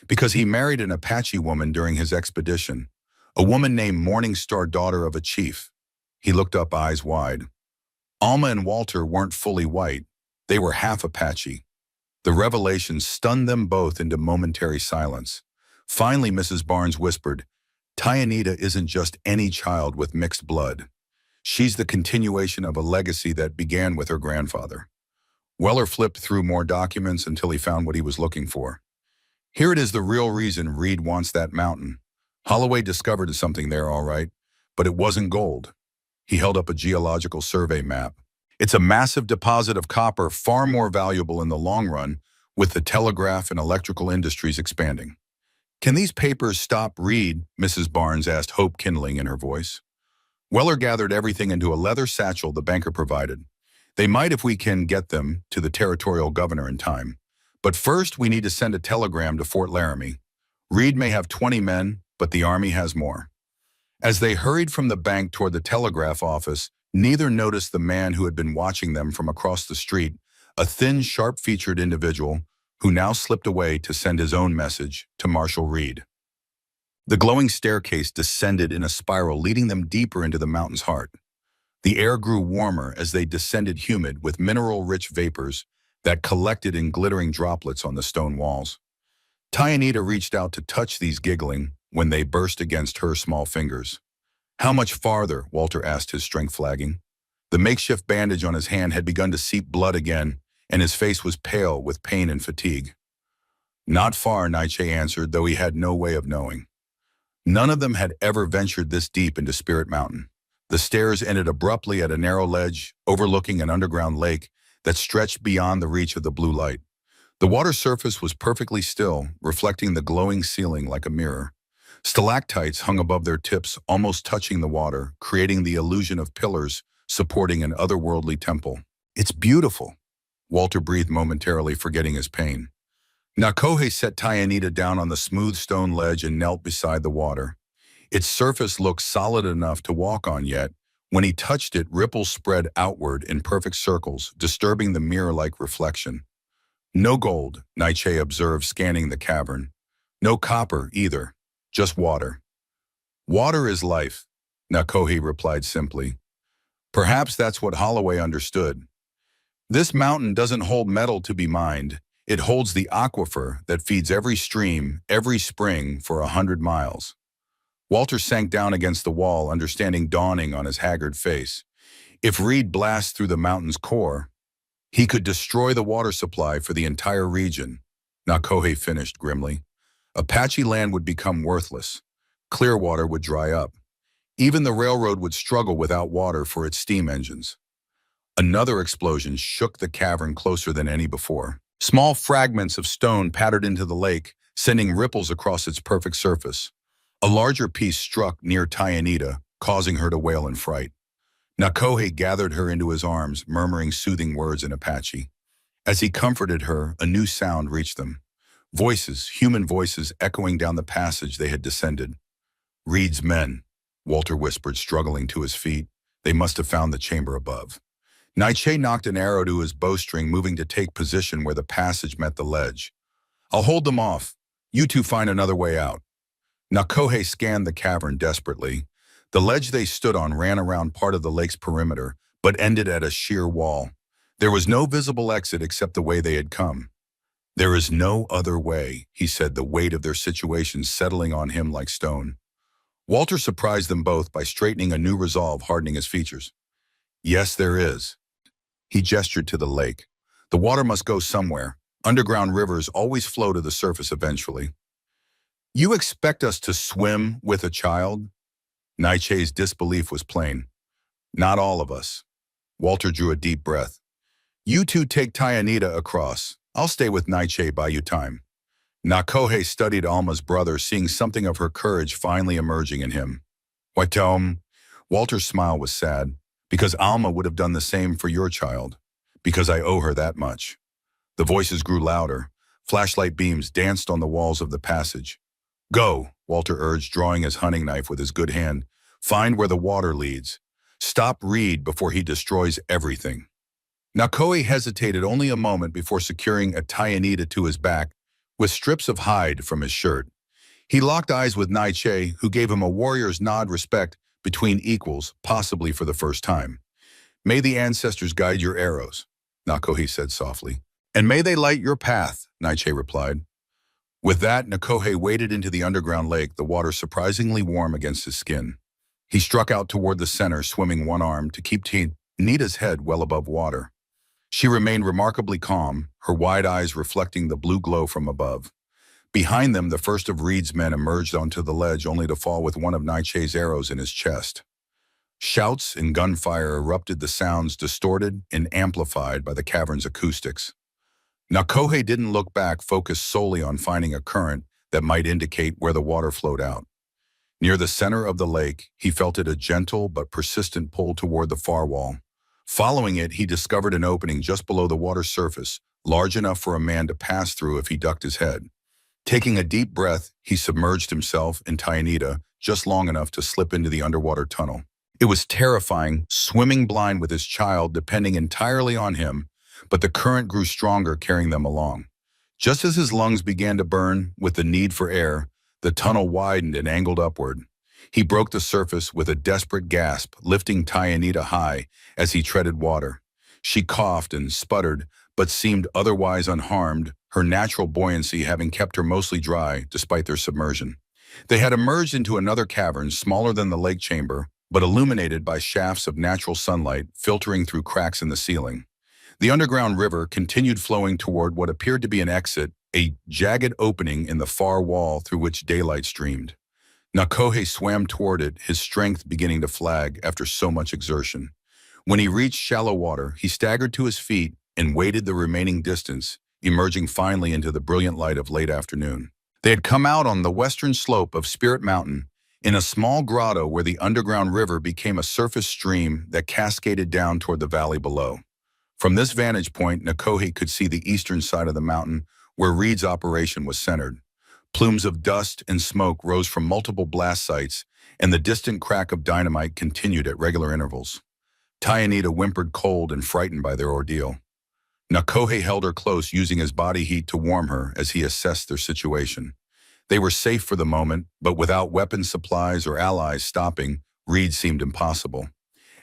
Because he married an Apache woman during his expedition, a woman named Morning Star, daughter of a chief. He looked up, eyes wide. Alma and Walter weren't fully white. They were half Apache. The revelation stunned them both into momentary silence. Finally, Mrs. Barnes whispered, Tyanita isn't just any child with mixed blood. She's the continuation of a legacy that began with her grandfather. Weller flipped through more documents until he found what he was looking for. Here it is, the real reason Reed wants that mountain. Holloway discovered something there, all right, but it wasn't gold. He held up a geological survey map. It's a massive deposit of copper, far more valuable in the long run, with the telegraph and electrical industries expanding. Can these papers stop Reed? Mrs. Barnes asked, hope kindling in her voice. Weller gathered everything into a leather satchel the banker provided. They might if we can get them to the territorial governor in time. But first, we need to send a telegram to Fort Laramie. Reed may have 20 men, but the Army has more. As they hurried from the bank toward the telegraph office, neither noticed the man who had been watching them from across the street, a thin, sharp-featured individual who now slipped away to send his own message to Marshal Reed. The glowing staircase descended in a spiral, leading them deeper into the mountain's heart. The air grew warmer as they descended, humid with mineral-rich vapors that collected in glittering droplets on the stone walls. Tyanita reached out to touch these, giggling when they burst against her small fingers. How much farther? Walter asked, his strength flagging. The makeshift bandage on his hand had begun to seep blood again, and his face was pale with pain and fatigue. Not far, Nietzsche answered, though he had no way of knowing. None of them had ever ventured this deep into Spirit Mountain. The stairs ended abruptly at a narrow ledge overlooking an underground lake that stretched beyond the reach of the blue light. The water surface was perfectly still, reflecting the glowing ceiling like a mirror. Stalactites hung above their tips, almost touching the water, creating the illusion of pillars supporting an otherworldly temple. It's beautiful, Walter breathed momentarily, forgetting his pain. Nakohe set Tyanita down on the smooth stone ledge and knelt beside the water. Its surface looked solid enough to walk on, yet when he touched it, ripples spread outward in perfect circles, disturbing the mirror-like reflection. No gold, Nietzsche observed, scanning the cavern. No copper either, just water. Water is life, Nakohe replied simply. Perhaps that's what Holloway understood. This mountain doesn't hold metal to be mined. It holds the aquifer that feeds every stream, every spring for 100 miles. Walter sank down against the wall, understanding dawning on his haggard face. If Reed blasts through the mountain's core, he could destroy the water supply for the entire region, Nakohe finished grimly. Apache land would become worthless. Clearwater would dry up. Even the railroad would struggle without water for its steam engines. Another explosion shook the cavern closer than any before. Small fragments of stone pattered into the lake, sending ripples across its perfect surface. A larger piece struck near Tyanita, causing her to wail in fright. Nakohe gathered her into his arms, murmuring soothing words in Apache. As he comforted her, a new sound reached them. Voices, human voices, echoing down the passage they had descended. Reed's men, Walter whispered, struggling to his feet. They must have found the chamber above. Naiche knocked an arrow to his bowstring, moving to take position where the passage met the ledge. I'll hold them off. You two find another way out. Nakohe scanned the cavern desperately. The ledge they stood on ran around part of the lake's perimeter, but ended at a sheer wall. There was no visible exit except the way they had come. There is no other way, he said, the weight of their situation settling on him like stone. Walter surprised them both by straightening a new resolve, hardening his features. Yes, there is. He gestured to the lake. The water must go somewhere. Underground rivers always flow to the surface eventually. You expect us to swim with a child? Naiche's disbelief was plain. Not all of us. Walter drew a deep breath. You two take Tyanita across. I'll stay with Naiche, buy you time. Nakohe studied Alma's brother, seeing something of her courage finally emerging in him. Waitom. Walter's smile was sad. Because Alma would have done the same for your child. Because I owe her that much. The voices grew louder. Flashlight beams danced on the walls of the passage. Go, Walter urged, drawing his hunting knife with his good hand. Find where the water leads. Stop Reed before he destroys everything. Nakoe hesitated only a moment before securing a Tyanita to his back with strips of hide from his shirt. He locked eyes with Naiche, who gave him a warrior's nod, respect between equals, possibly for the first time. May the ancestors guide your arrows, Nakohe said softly. And may they light your path, Naiche replied. With that, Nakohe waded into the underground lake, the water surprisingly warm against his skin. He struck out toward the center, swimming one arm to keep Nita's head well above water. She remained remarkably calm, her wide eyes reflecting the blue glow from above. Behind them, the first of Reed's men emerged onto the ledge, only to fall with one of Naiche's arrows in his chest. Shouts and gunfire erupted, the sounds distorted and amplified by the cavern's acoustics. Nakohe didn't look back, focused solely on finding a current that might indicate where the water flowed out. Near the center of the lake, he felt it, a gentle but persistent pull toward the far wall. Following it, he discovered an opening just below the water's surface, large enough for a man to pass through if he ducked his head. Taking a deep breath, he submerged himself and Tyanita just long enough to slip into the underwater tunnel. It was terrifying, swimming blind with his child depending entirely on him, but the current grew stronger, carrying them along. Just as his lungs began to burn with the need for air, the tunnel widened and angled upward. He broke the surface with a desperate gasp, lifting Tyanita high as he treaded water. She coughed and sputtered, but seemed otherwise unharmed, her natural buoyancy having kept her mostly dry despite their submersion. They had emerged into another cavern, smaller than the lake chamber, but illuminated by shafts of natural sunlight filtering through cracks in the ceiling. The underground river continued flowing toward what appeared to be an exit, a jagged opening in the far wall through which daylight streamed. Nakohe swam toward it, his strength beginning to flag after so much exertion. When he reached shallow water, he staggered to his feet and waded the remaining distance, emerging finally into the brilliant light of late afternoon. They had come out on the western slope of Spirit Mountain, in a small grotto where the underground river became a surface stream that cascaded down toward the valley below. From this vantage point, Nakohe could see the eastern side of the mountain where Reed's operation was centered. Plumes of dust and smoke rose from multiple blast sites, and the distant crack of dynamite continued at regular intervals. Tyanita whimpered, cold and frightened by their ordeal. Nakohe held her close, using his body heat to warm her as he assessed their situation. They were safe for the moment, but without weapon supplies or allies stopping, Reed seemed impossible.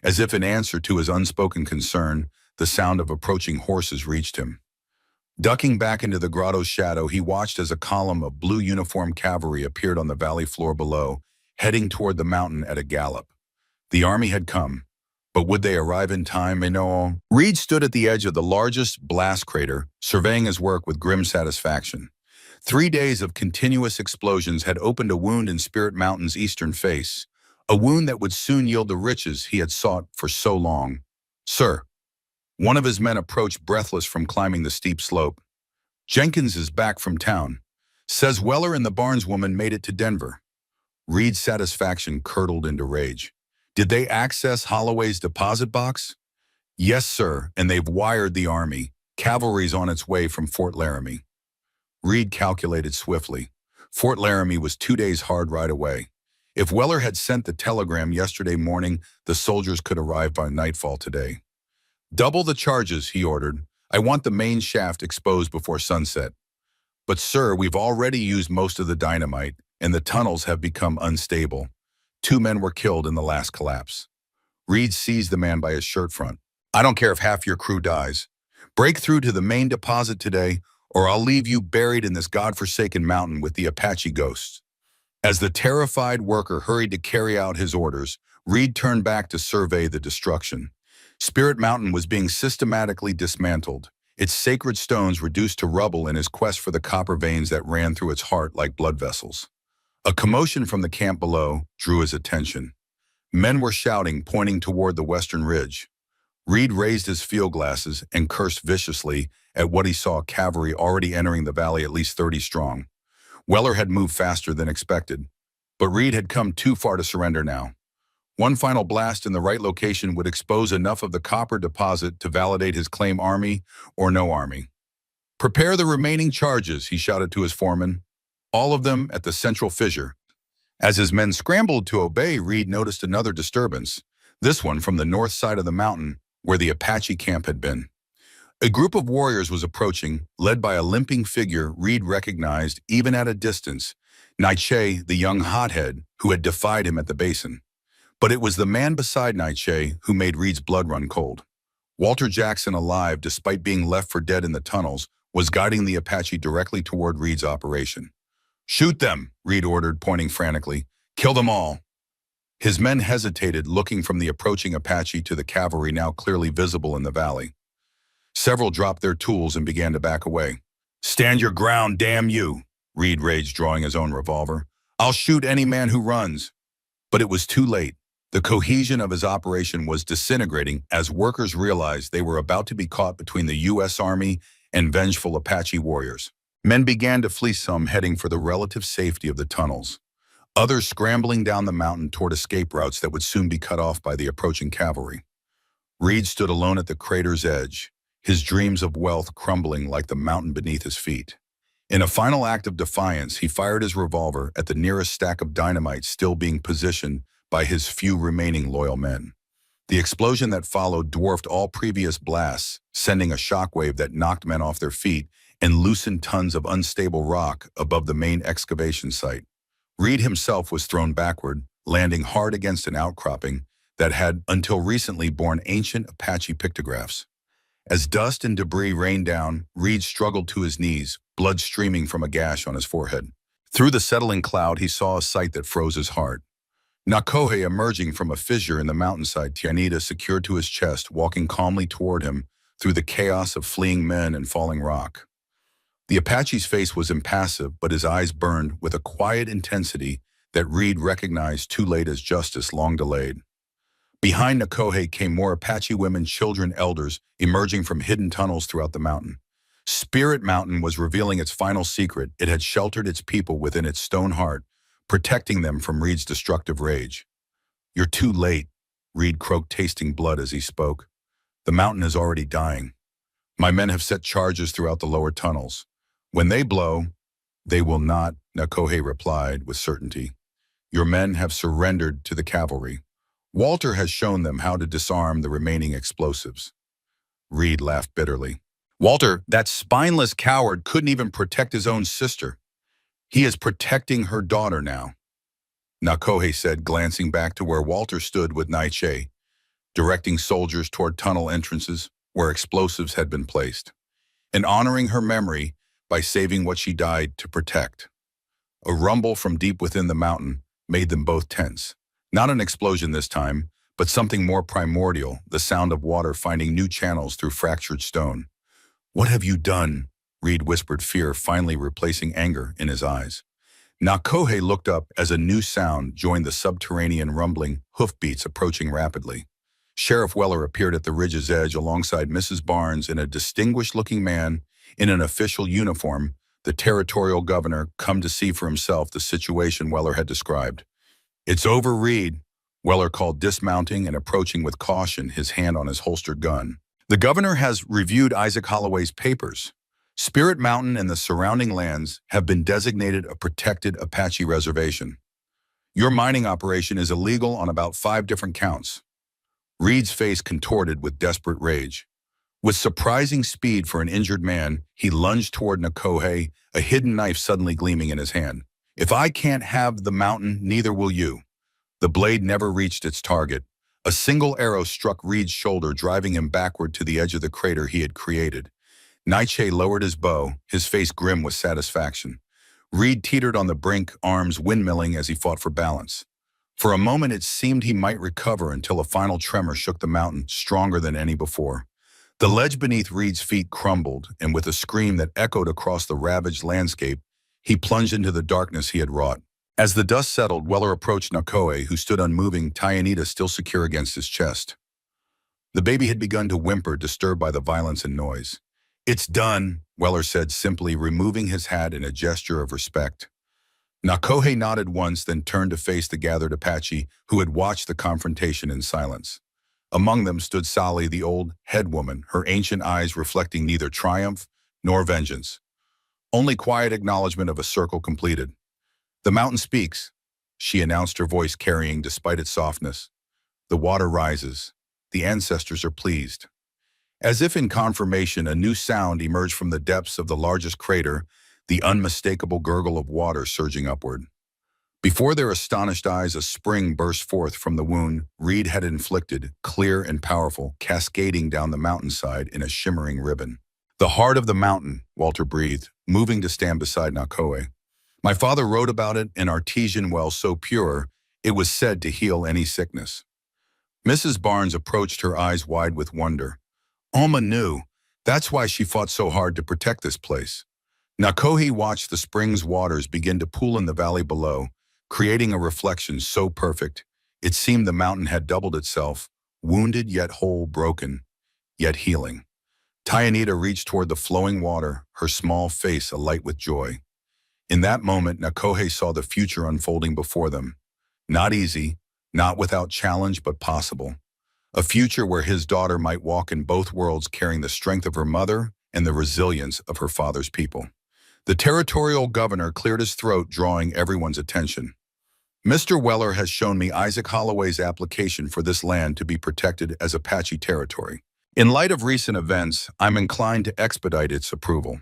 As if in answer to his unspoken concern, the sound of approaching horses reached him. Ducking back into the grotto's shadow, he watched as a column of blue uniformed cavalry appeared on the valley floor below, heading toward the mountain at a gallop. The army had come, but would they arrive in time? No. Reed stood at the edge of the largest blast crater, surveying his work with grim satisfaction. 3 days of continuous explosions had opened a wound in Spirit Mountain's eastern face, a wound that would soon yield the riches he had sought for so long. Sir, one of his men approached, breathless from climbing the steep slope. Jenkins is back from town. Says Weller and the Barneswoman made it to Denver. Reed's satisfaction curdled into rage. Did they access Holloway's deposit box? Yes, sir, and they've wired the army. Cavalry's on its way from Fort Laramie. Reed calculated swiftly. Fort Laramie was 2 days' hard ride away. If Weller had sent the telegram yesterday morning, the soldiers could arrive by nightfall today. Double the charges, he ordered. I want the main shaft exposed before sunset. But sir, we've already used most of the dynamite, and the tunnels have become unstable. 2 men were killed in the last collapse. Reed seized the man by his shirt front. I don't care if half your crew dies. Break through to the main deposit today, or I'll leave you buried in this godforsaken mountain with the Apache ghosts. As the terrified worker hurried to carry out his orders, Reed turned back to survey the destruction. Spirit Mountain was being systematically dismantled, its sacred stones reduced to rubble in his quest for the copper veins that ran through its heart like blood vessels. A commotion from the camp below drew his attention. Men were shouting, pointing toward the western ridge. Reed raised his field glasses and cursed viciously at what he saw cavalry already entering the valley at least 30 strong. Weller had moved faster than expected, but Reed had come too far to surrender now. One final blast in the right location would expose enough of the copper deposit to validate his claim, army or no army. Prepare the remaining charges, he shouted to his foreman, all of them at the central fissure. As his men scrambled to obey, Reed noticed another disturbance, this one from the north side of the mountain where the Apache camp had been. A group of warriors was approaching, led by a limping figure Reed recognized even at a distance, Nightshade, the young hothead who had defied him at the basin. But it was the man beside Nightshade who made Reed's blood run cold. Walter Jackson, alive despite being left for dead in the tunnels, was guiding the Apache directly toward Reed's operation. Shoot them, Reed ordered, pointing frantically. Kill them all. His men hesitated, looking from the approaching Apache to the cavalry now clearly visible in the valley. Several dropped their tools and began to back away. Stand your ground, damn you, Reed raged, drawing his own revolver. I'll shoot any man who runs. But it was too late. The cohesion of his operation was disintegrating as workers realized they were about to be caught between the U.S. Army and vengeful Apache warriors. Men began to flee, some heading for the relative safety of the tunnels, others scrambling down the mountain toward escape routes that would soon be cut off by the approaching cavalry. Reed stood alone at the crater's edge, his dreams of wealth crumbling like the mountain beneath his feet. In a final act of defiance, he fired his revolver at the nearest stack of dynamite still being positioned by his few remaining loyal men. The explosion that followed dwarfed all previous blasts, sending a shockwave that knocked men off their feet and loosened tons of unstable rock above the main excavation site. Reed himself was thrown backward, landing hard against an outcropping that had until recently borne ancient Apache pictographs. As dust and debris rained down, Reed struggled to his knees, blood streaming from a gash on his forehead. Through the settling cloud, he saw a sight that froze his heart. Nakohe emerging from a fissure in the mountainside, Tianita secured to his chest, walking calmly toward him through the chaos of fleeing men and falling rock. The Apache's face was impassive, but his eyes burned with a quiet intensity that Reed recognized too late as justice long delayed. Behind Nakohe came more Apache women, children, elders, emerging from hidden tunnels throughout the mountain. Spirit Mountain was revealing its final secret. It had sheltered its people within its stone heart, protecting them from Reed's destructive rage. You're too late, Reed croaked, tasting blood as he spoke. The mountain is already dying. My men have set charges throughout the lower tunnels. When they blow, they will not, Nakohe replied with certainty. Your men have surrendered to the cavalry. Walter has shown them how to disarm the remaining explosives. Reed laughed bitterly. Walter, that spineless coward, couldn't even protect his own sister. He is protecting her daughter now, Nakohe said, glancing back to where Walter stood with Nightshade, directing soldiers toward tunnel entrances where explosives had been placed, and honoring her memory by saving what she died to protect. A rumble from deep within the mountain made them both tense. Not an explosion this time, but something more primordial, the sound of water finding new channels through fractured stone. What have you done? Reed whispered, fear finally replacing anger in his eyes. Nakohe looked up as a new sound joined the subterranean rumbling, hoofbeats approaching rapidly. Sheriff Weller appeared at the ridge's edge alongside Mrs. Barnes and a distinguished-looking man in an official uniform, the territorial governor, come to see for himself the situation Weller had described. It's over, Reed, Weller called, dismounting and approaching with caution, his hand on his holstered gun. The governor has reviewed Isaac Holloway's papers. Spirit Mountain and the surrounding lands have been designated a protected Apache reservation. Your mining operation is illegal on about 5 different counts. Reed's face contorted with desperate rage. With surprising speed for an injured man, he lunged toward Nakohe, a hidden knife suddenly gleaming in his hand. If I can't have the mountain, neither will you. The blade never reached its target. A single arrow struck Reed's shoulder, driving him backward to the edge of the crater he had created. Nietzsche lowered his bow, his face grim with satisfaction. Reed teetered on the brink, arms windmilling as he fought for balance. For a moment it seemed he might recover until a final tremor shook the mountain, stronger than any before. The ledge beneath Reed's feet crumbled, and with a scream that echoed across the ravaged landscape, he plunged into the darkness he had wrought. As the dust settled, Weller approached Nakoe, who stood unmoving, Tyanita still secure against his chest. The baby had begun to whimper, disturbed by the violence and noise. "It's done," Weller said simply, removing his hat in a gesture of respect. Nakohe nodded once, then turned to face the gathered Apache, who had watched the confrontation in silence. Among them stood Sally, the old head woman, her ancient eyes reflecting neither triumph nor vengeance. Only quiet acknowledgement of a circle completed. "The mountain speaks," she announced, her voice carrying despite its softness. "The water rises. The ancestors are pleased." As if in confirmation, a new sound emerged from the depths of the largest crater, the unmistakable gurgle of water surging upward. Before their astonished eyes, a spring burst forth from the wound Reed had inflicted, clear and powerful, cascading down the mountainside in a shimmering ribbon. "The heart of the mountain," Walter breathed, moving to stand beside Nakoe. "My father wrote about it, an artesian well so pure, it was said to heal any sickness." Mrs. Barnes approached, her eyes wide with wonder. Alma knew. That's why she fought so hard to protect this place. Nakohe watched the spring's waters begin to pool in the valley below, creating a reflection so perfect, it seemed the mountain had doubled itself, wounded yet whole, broken, yet healing. Tyanita reached toward the flowing water, her small face alight with joy. In that moment, Nakohe saw the future unfolding before them. Not easy, not without challenge, but possible. A future where his daughter might walk in both worlds, carrying the strength of her mother and the resilience of her father's people. The territorial governor cleared his throat, drawing everyone's attention. "Mr. Weller has shown me Isaac Holloway's application for this land to be protected as Apache territory. In light of recent events, I'm inclined to expedite its approval."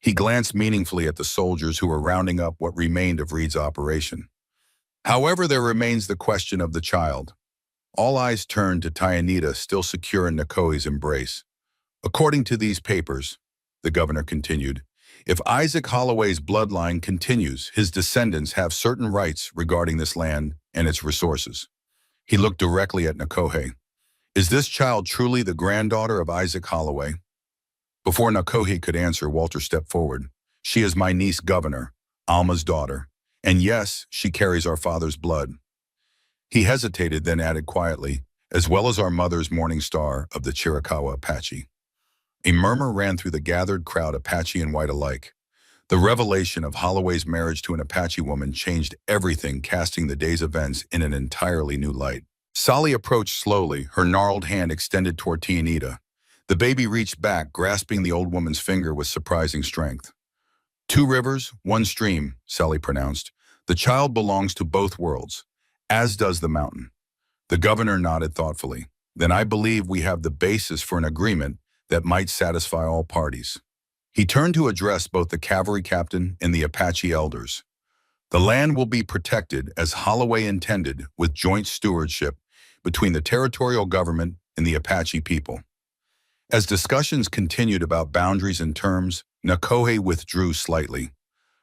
He glanced meaningfully at the soldiers who were rounding up what remained of Reed's operation. "However, there remains the question of the child." All eyes turned to Tyanita, still secure in Nakoe's embrace. "According to these papers," the governor continued, "if Isaac Holloway's bloodline continues, his descendants have certain rights regarding this land and its resources." He looked directly at Nakohe. "Is this child truly the granddaughter of Isaac Holloway?" Before Nakohe could answer, Walter stepped forward. "She is my niece, Governor, Alma's daughter. And yes, she carries our father's blood." He hesitated, then added quietly, "as well as our mother's morning star of the Chiricahua Apache." A murmur ran through the gathered crowd, Apache and white alike. The revelation of Holloway's marriage to an Apache woman changed everything, casting the day's events in an entirely new light. Sally approached slowly, her gnarled hand extended toward Tyanita. The baby reached back, grasping the old woman's finger with surprising strength. "Two rivers, one stream," Sally pronounced. "The child belongs to both worlds, as does the mountain." The governor nodded thoughtfully. "Then I believe we have the basis for an agreement that might satisfy all parties." He turned to address both the cavalry captain and the Apache elders. "The land will be protected as Holloway intended, with joint stewardship between the territorial government and the Apache people." As discussions continued about boundaries and terms, Nakohe withdrew slightly,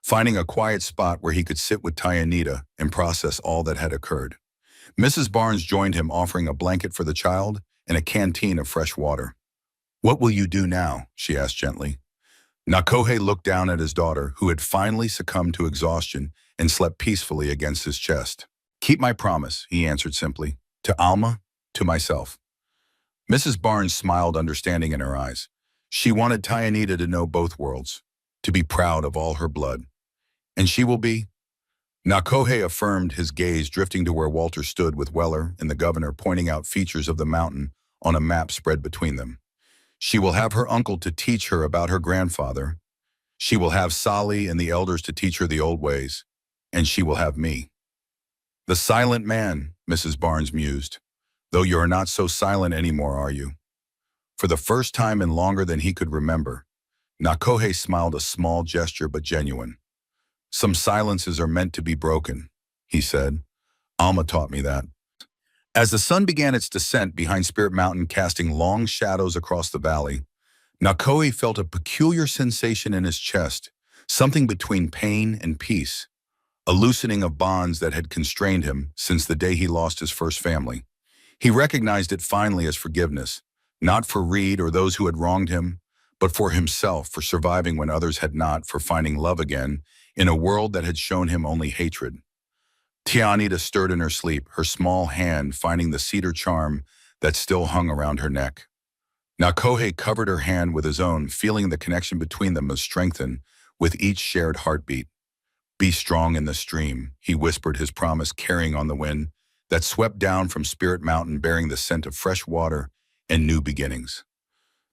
finding a quiet spot where he could sit with Tyanita and process all that had occurred. Mrs. Barnes joined him, offering a blanket for the child and a canteen of fresh water. "What will you do now?" she asked gently. Nakohe looked down at his daughter, who had finally succumbed to exhaustion and slept peacefully against his chest. "Keep my promise," he answered simply. "To Alma, to myself." Mrs. Barnes smiled, understanding in her eyes. She wanted Tyanita to know both worlds, to be proud of all her blood. "And she will be?" Nakohe affirmed, his gaze drifting to where Walter stood with Weller and the governor, pointing out features of the mountain on a map spread between them. "She will have her uncle to teach her about her grandfather. She will have Sally and the elders to teach her the old ways. And she will have me." "The silent man," Mrs. Barnes mused. Though you're not so silent anymore, are you? For the first time in longer than he could remember, Nakohe smiled, a small gesture but genuine. Some silences are meant to be broken, he said. Alma taught me that. As the sun began its descent behind Spirit Mountain, casting long shadows across the valley, Nakohe felt a peculiar sensation in his chest, something between pain and peace, a loosening of bonds that had constrained him since the day he lost his first family. He recognized it finally as forgiveness, not for Reed or those who had wronged him, but for himself, for surviving when others had not, for finding love again in a world that had shown him only hatred. Tianita stirred in her sleep, her small hand finding the cedar charm that still hung around her neck. Nakohe covered her hand with his own, feeling the connection between them was strengthened with each shared heartbeat. Be strong in the stream, he whispered, his promise carrying on the wind that swept down from Spirit Mountain, bearing the scent of fresh water and new beginnings.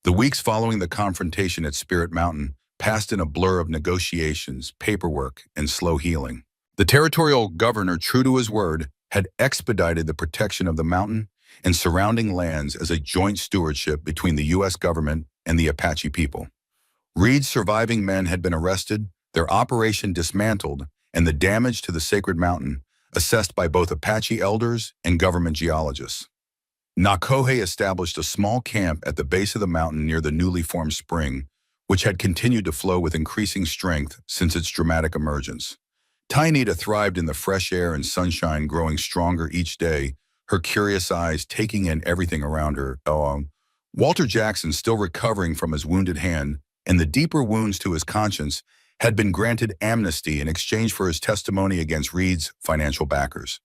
The weeks following the confrontation at Spirit Mountain passed in a blur of negotiations, paperwork, and slow healing. The territorial governor, true to his word, had expedited the protection of the mountain and surrounding lands as a joint stewardship between the U.S. government and the Apache people. Reed's surviving men had been arrested, their operation dismantled, and the damage to the sacred mountain assessed by both Apache elders and government geologists. Nakohe established a small camp at the base of the mountain near the newly formed spring, which had continued to flow with increasing strength since its dramatic emergence. Tianita thrived in the fresh air and sunshine, growing stronger each day, her curious eyes taking in everything around her. Walter Jackson, still recovering from his wounded hand and the deeper wounds to his conscience, had been granted amnesty in exchange for his testimony against Reed's financial backers.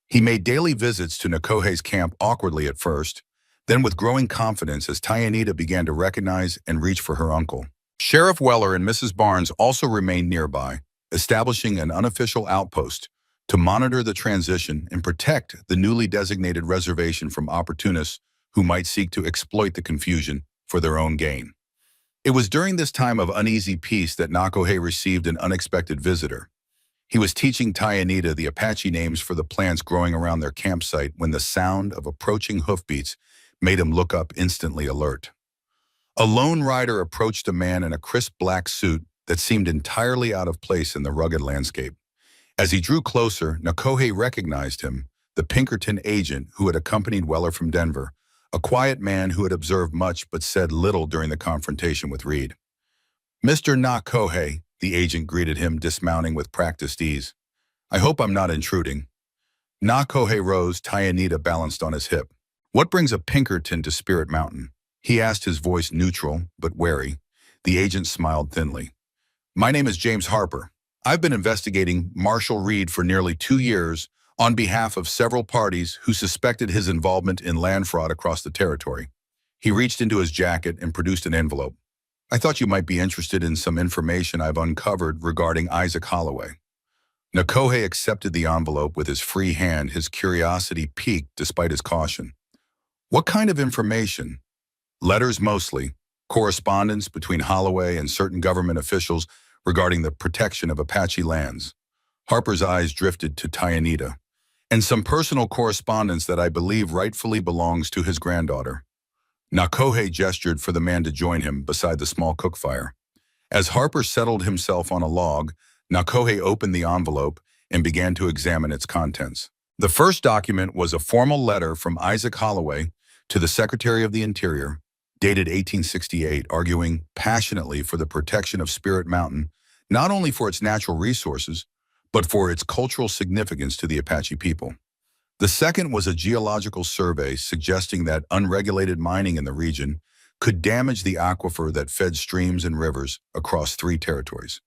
He made daily visits to Nakohe's camp, awkwardly at first, then with growing confidence as Tianita began to recognize and reach for her uncle. Sheriff Weller and Mrs. Barnes also remained nearby, establishing an unofficial outpost to monitor the transition and protect the newly designated reservation from opportunists who might seek to exploit the confusion for their own gain. It was during this time of uneasy peace that Nakohe received an unexpected visitor. He was teaching Tianita the Apache names for the plants growing around their campsite when the sound of approaching hoofbeats made him look up, instantly alert. A lone rider approached a man in a crisp black suit that seemed entirely out of place in the rugged landscape. As he drew closer, Nakohe recognized him, the Pinkerton agent who had accompanied Weller from Denver, a quiet man who had observed much but said little during the confrontation with Reed. "Mr. Nakohe," the agent greeted him, dismounting with practiced ease. "I hope I'm not intruding." Nakohe rose, Tianita balanced on his hip. "What brings a Pinkerton to Spirit Mountain?" he asked, his voice neutral but wary. The agent smiled thinly. "My name is James Harper. I've been investigating Marshall Reed for nearly 2 years on behalf of several parties who suspected his involvement in land fraud across the territory." He reached into his jacket and produced an envelope. "I thought you might be interested in some information I've uncovered regarding Isaac Holloway." Nakohe accepted the envelope with his free hand, his curiosity piqued despite his caution. "What kind of information?" "Letters mostly, correspondence between Holloway and certain government officials regarding the protection of Apache lands." Harper's eyes drifted to Tianita. "And some personal correspondence that I believe rightfully belongs to his granddaughter." Nakohe gestured for the man to join him beside the small cook fire. As Harper settled himself on a log, Nakohe opened the envelope and began to examine its contents. The first document was a formal letter from Isaac Holloway to the Secretary of the Interior, dated 1868, arguing passionately for the protection of Spirit Mountain, not only for its natural resources, but for its cultural significance to the Apache people. The second was a geological survey suggesting that unregulated mining in the region could damage the aquifer that fed streams and rivers across 3 territories.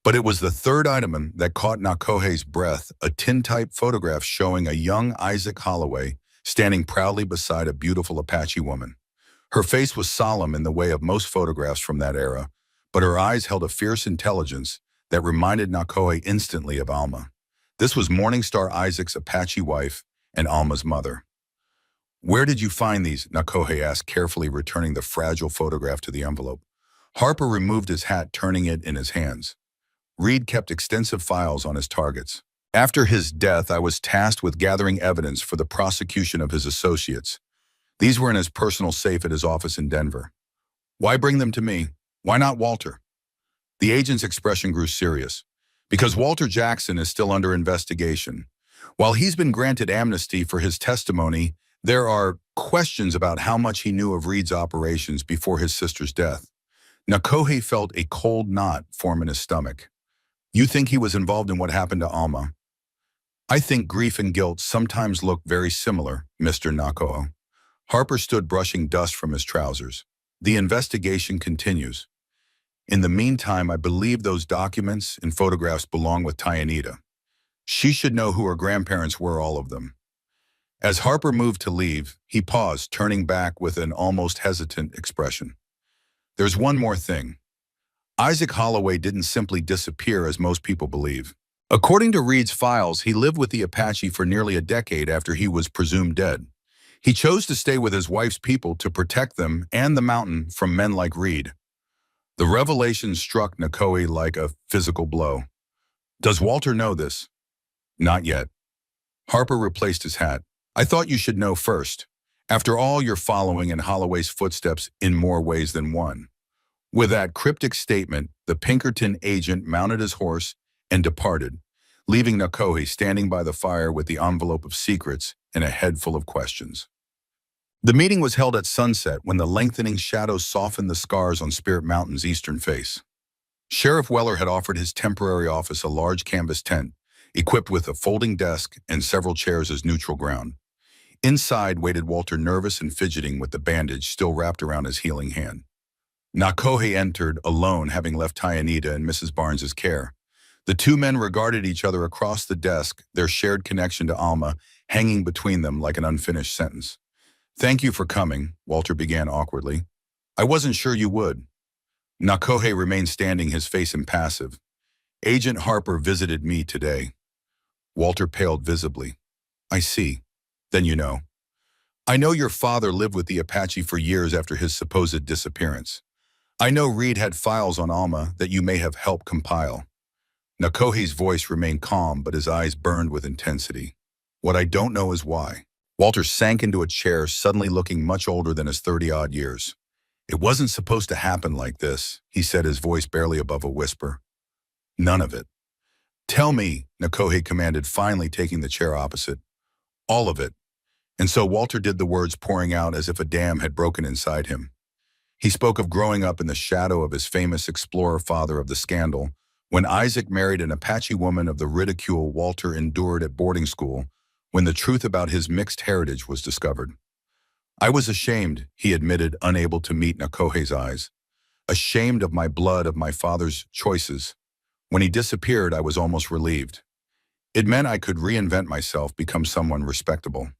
But it was the third item that caught Nakohe's breath, a tintype photograph showing a young Isaac Holloway standing proudly beside a beautiful Apache woman. Her face was solemn in the way of most photographs from that era, but her eyes held a fierce intelligence that reminded Nakohe instantly of Alma. This was Morningstar Isaac's Apache wife and Alma's mother. "Where did you find these?" Nakohe asked, carefully returning the fragile photograph to the envelope. Harper removed his hat, turning it in his hands. "Reed kept extensive files on his targets. After his death, I was tasked with gathering evidence for the prosecution of his associates. These were in his personal safe at his office in Denver. Why bring them to me? Why not Walter? The agent's expression grew serious. Because Walter Jackson is still under investigation. While he's been granted amnesty for his testimony, there are questions about how much he knew of Reed's operations before his sister's death. Nakohe felt a cold knot form in his stomach. You think he was involved in what happened to Alma? I think grief and guilt sometimes look very similar, Mr. Nakoho. Harper stood brushing dust from his trousers. The investigation continues. In the meantime, I believe those documents and photographs belong with Tyanita. She should know who her grandparents were, all of them. As Harper moved to leave, he paused, turning back with an almost hesitant expression. There's one more thing. Isaac Holloway didn't simply disappear as most people believe. According to Reed's files, he lived with the Apache for nearly a decade after he was presumed dead. He chose to stay with his wife's people to protect them and the mountain from men like Reed. The revelation struck Nakohe like a physical blow. Does Walter know this? Not yet. Harper replaced his hat. I thought you should know first. After all, you're following in Holloway's footsteps in more ways than one. With that cryptic statement, the Pinkerton agent mounted his horse and departed, leaving Nakohe standing by the fire with the envelope of secrets and a head full of questions. The meeting was held at sunset when the lengthening shadows softened the scars on Spirit Mountain's eastern face. Sheriff Weller had offered his temporary office a large canvas tent, equipped with a folding desk and several chairs as neutral ground. Inside waited Walter, nervous and fidgeting with the bandage still wrapped around his healing hand. Nakohe entered, alone, having left Tyanita in Mrs. Barnes's care. The two men regarded each other across the desk, their shared connection to Alma hanging between them like an unfinished sentence. Thank you for coming, Walter began awkwardly. I wasn't sure you would. Nakohe remained standing, his face impassive. Agent Harper visited me today. Walter paled visibly. I see. Then you know. I know your father lived with the Apache for years after his supposed disappearance. I know Reed had files on Alma that you may have helped compile. Nakohe's voice remained calm, but his eyes burned with intensity. What I don't know is why. Walter sank into a chair, suddenly looking much older than his 30-odd years. It wasn't supposed to happen like this, he said, his voice barely above a whisper. None of it. Tell me, Nakohe commanded, finally taking the chair opposite. All of it. And so Walter did, the words pouring out as if a dam had broken inside him. He spoke of growing up in the shadow of his famous explorer father, of the scandal, when Isaac married an Apache woman, of the ridicule Walter endured at boarding school, when the truth about his mixed heritage was discovered. I was ashamed, he admitted, unable to meet Nakohe's eyes. Ashamed of my blood, of my father's choices. When he disappeared, I was almost relieved. It meant I could reinvent myself, become someone respectable.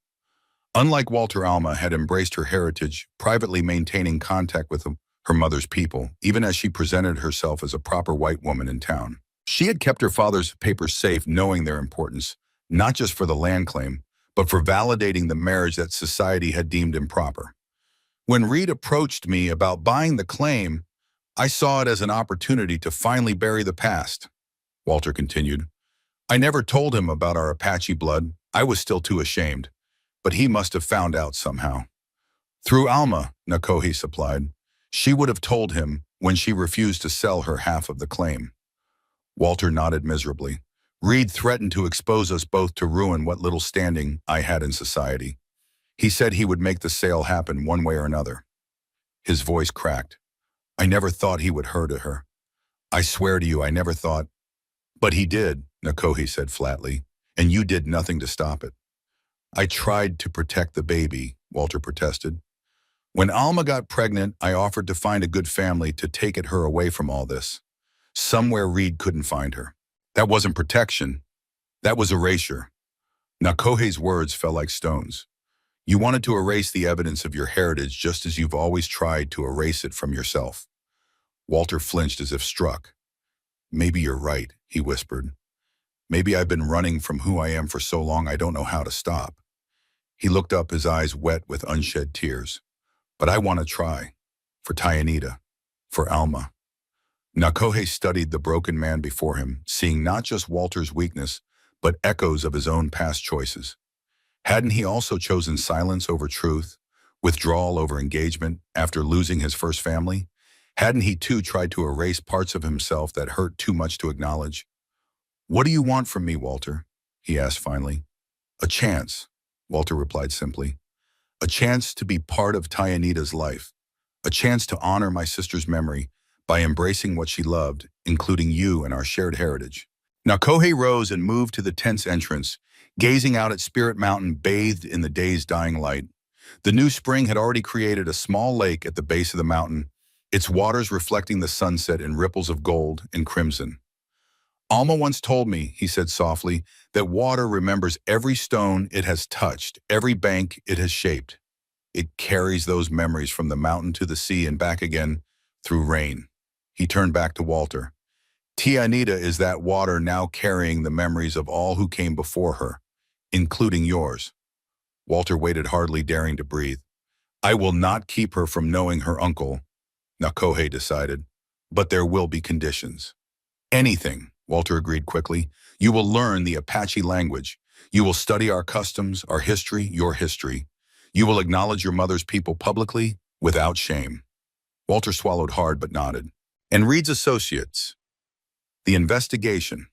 Unlike Walter, Alma had embraced her heritage, privately maintaining contact with her mother's people, even as she presented herself as a proper white woman in town. She had kept her father's papers safe, knowing their importance, not just for the land claim, but for validating the marriage that society had deemed improper. When Reed approached me about buying the claim, I saw it as an opportunity to finally bury the past, Walter continued. I never told him about our Apache blood. I was still too ashamed, but he must have found out somehow. Through Alma, Nakohe supplied. She would have told him when she refused to sell her half of the claim. Walter nodded miserably. Reed threatened to expose us both, to ruin what little standing I had in society. He said he would make the sale happen one way or another. His voice cracked. I never thought he would hurt her. I swear to you, I never thought. But he did, Nakohe said flatly, and you did nothing to stop it. I tried to protect the baby, Walter protested. When Alma got pregnant, I offered to find a good family to take her away from all this. Somewhere Reed couldn't find her. That wasn't protection. That was erasure. Nakohe's words fell like stones. You wanted to erase the evidence of your heritage just as you've always tried to erase it from yourself. Walter flinched as if struck. Maybe you're right, he whispered. Maybe I've been running from who I am for so long I don't know how to stop. He looked up, his eyes wet with unshed tears. But I want to try. For Tyanita. For Alma. Nakohe studied the broken man before him, seeing not just Walter's weakness, but echoes of his own past choices. Hadn't he also chosen silence over truth, withdrawal over engagement after losing his first family? Hadn't he too tried to erase parts of himself that hurt too much to acknowledge? "What do you want from me, Walter?" he asked finally. "A chance," Walter replied simply. "A chance to be part of Tyanita's life. A chance to honor my sister's memory by embracing what she loved, including you and our shared heritage." Now Kohei rose and moved to the tent's entrance, gazing out at Spirit Mountain bathed in the day's dying light. The new spring had already created a small lake at the base of the mountain, its waters reflecting the sunset in ripples of gold and crimson. "Alma once told me," he said softly, "that water remembers every stone it has touched, every bank it has shaped. It carries those memories from the mountain to the sea and back again through rain." He turned back to Walter. "Tianita is that water now carrying the memories of all who came before her, including yours." Walter waited, hardly daring to breathe. "I will not keep her from knowing her uncle," Nakohe decided, "but there will be conditions." "Anything," Walter agreed quickly. "You will learn the Apache language. You will study our customs, our history, your history. You will acknowledge your mother's people publicly, without shame." Walter swallowed hard but nodded. "And Reed's associates. The investigation.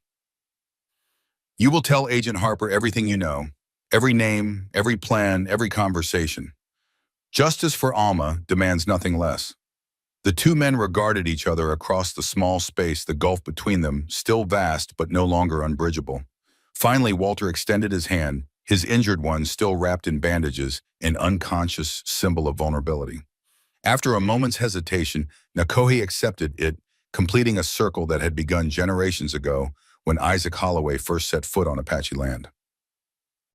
You will tell Agent Harper everything you know, every name, every plan, every conversation. Justice for Alma demands nothing less." The two men regarded each other across the small space, the gulf between them, still vast but no longer unbridgeable. Finally, Walter extended his hand, his injured one still wrapped in bandages, an unconscious symbol of vulnerability. After a moment's hesitation, Nakohe accepted it, completing a circle that had begun generations ago when Isaac Holloway first set foot on Apache land.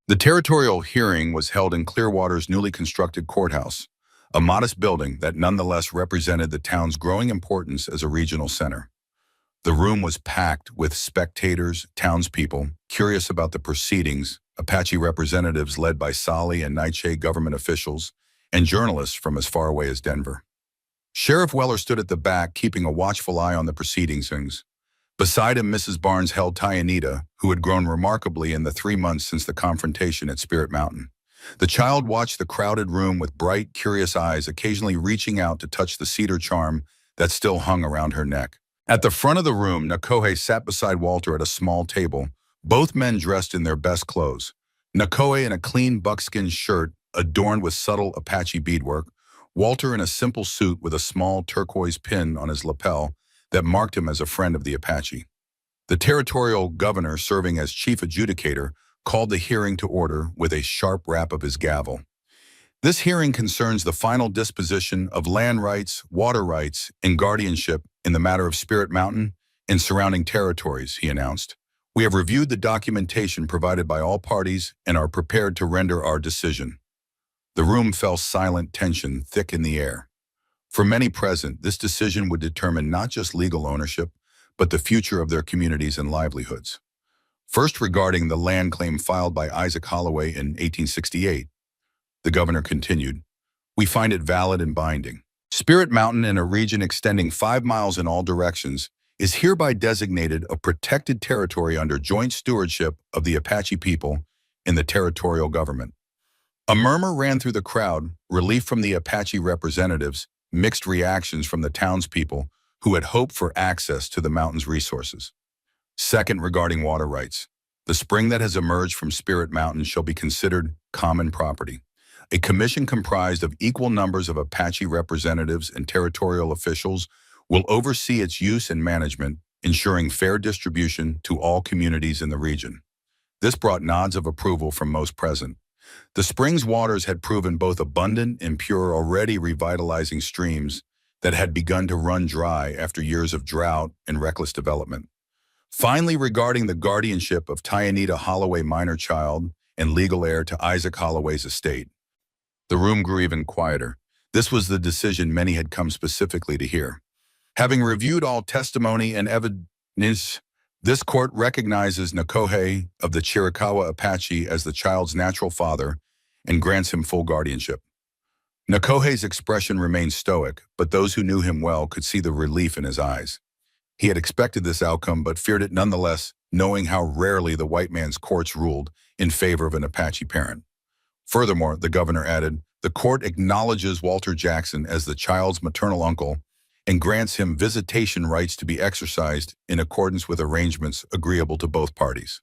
The territorial hearing was held in Clearwater's newly constructed courthouse, a modest building that nonetheless represented the town's growing importance as a regional center. The room was packed with spectators, townspeople, curious about the proceedings, Apache representatives led by Sali and Naiche government officials, and journalists from as far away as Denver. Sheriff Weller stood at the back, keeping a watchful eye on the proceedings. Beside him, Mrs. Barnes held Tyanita, who had grown remarkably in the 3 months since the confrontation at Spirit Mountain. The child watched the crowded room with bright, curious eyes, occasionally reaching out to touch the cedar charm that still hung around her neck. At the front of the room, Nakohe sat beside Walter at a small table, both men dressed in their best clothes. Nakohe in a clean buckskin shirt adorned with subtle Apache beadwork, Walter in a simple suit with a small turquoise pin on his lapel that marked him as a friend of the Apache. The territorial governor, serving as chief adjudicator, called the hearing to order with a sharp rap of his gavel. "This hearing concerns the final disposition of land rights, water rights, and guardianship in the matter of Spirit Mountain and surrounding territories," he announced. "We have reviewed the documentation provided by all parties and are prepared to render our decision." The room fell silent, tension thick in the air. For many present, this decision would determine not just legal ownership, but the future of their communities and livelihoods. First, regarding the land claim filed by Isaac Holloway in 1868, the governor continued, "We find it valid and binding. Spirit Mountain, in a region extending 5 miles in all directions, is hereby designated a protected territory under joint stewardship of the Apache people and the territorial government." A murmur ran through the crowd, relief from the Apache representatives, mixed reactions from the townspeople who had hoped for access to the mountain's resources. Second, regarding water rights, the spring that has emerged from Spirit Mountain shall be considered common property. A commission comprised of equal numbers of Apache representatives and territorial officials will oversee its use and management, ensuring fair distribution to all communities in the region. This brought nods of approval from most present. The spring's waters had proven both abundant and pure, already revitalizing streams that had begun to run dry after years of drought and reckless development. Finally, regarding the guardianship of Tyanita Holloway, minor child and legal heir to Isaac Holloway's estate, the room grew even quieter. This was the decision many had come specifically to hear. Having reviewed all testimony and evidence, this court recognizes Nakohe of the Chiricahua Apache as the child's natural father and grants him full guardianship. Nakohe's expression remained stoic, but those who knew him well could see the relief in his eyes. He had expected this outcome, but feared it nonetheless knowing how rarely the white man's courts ruled in favor of an Apache parent. Furthermore, the governor added, the court acknowledges Walter Jackson as the child's maternal uncle and grants him visitation rights to be exercised in accordance with arrangements agreeable to both parties.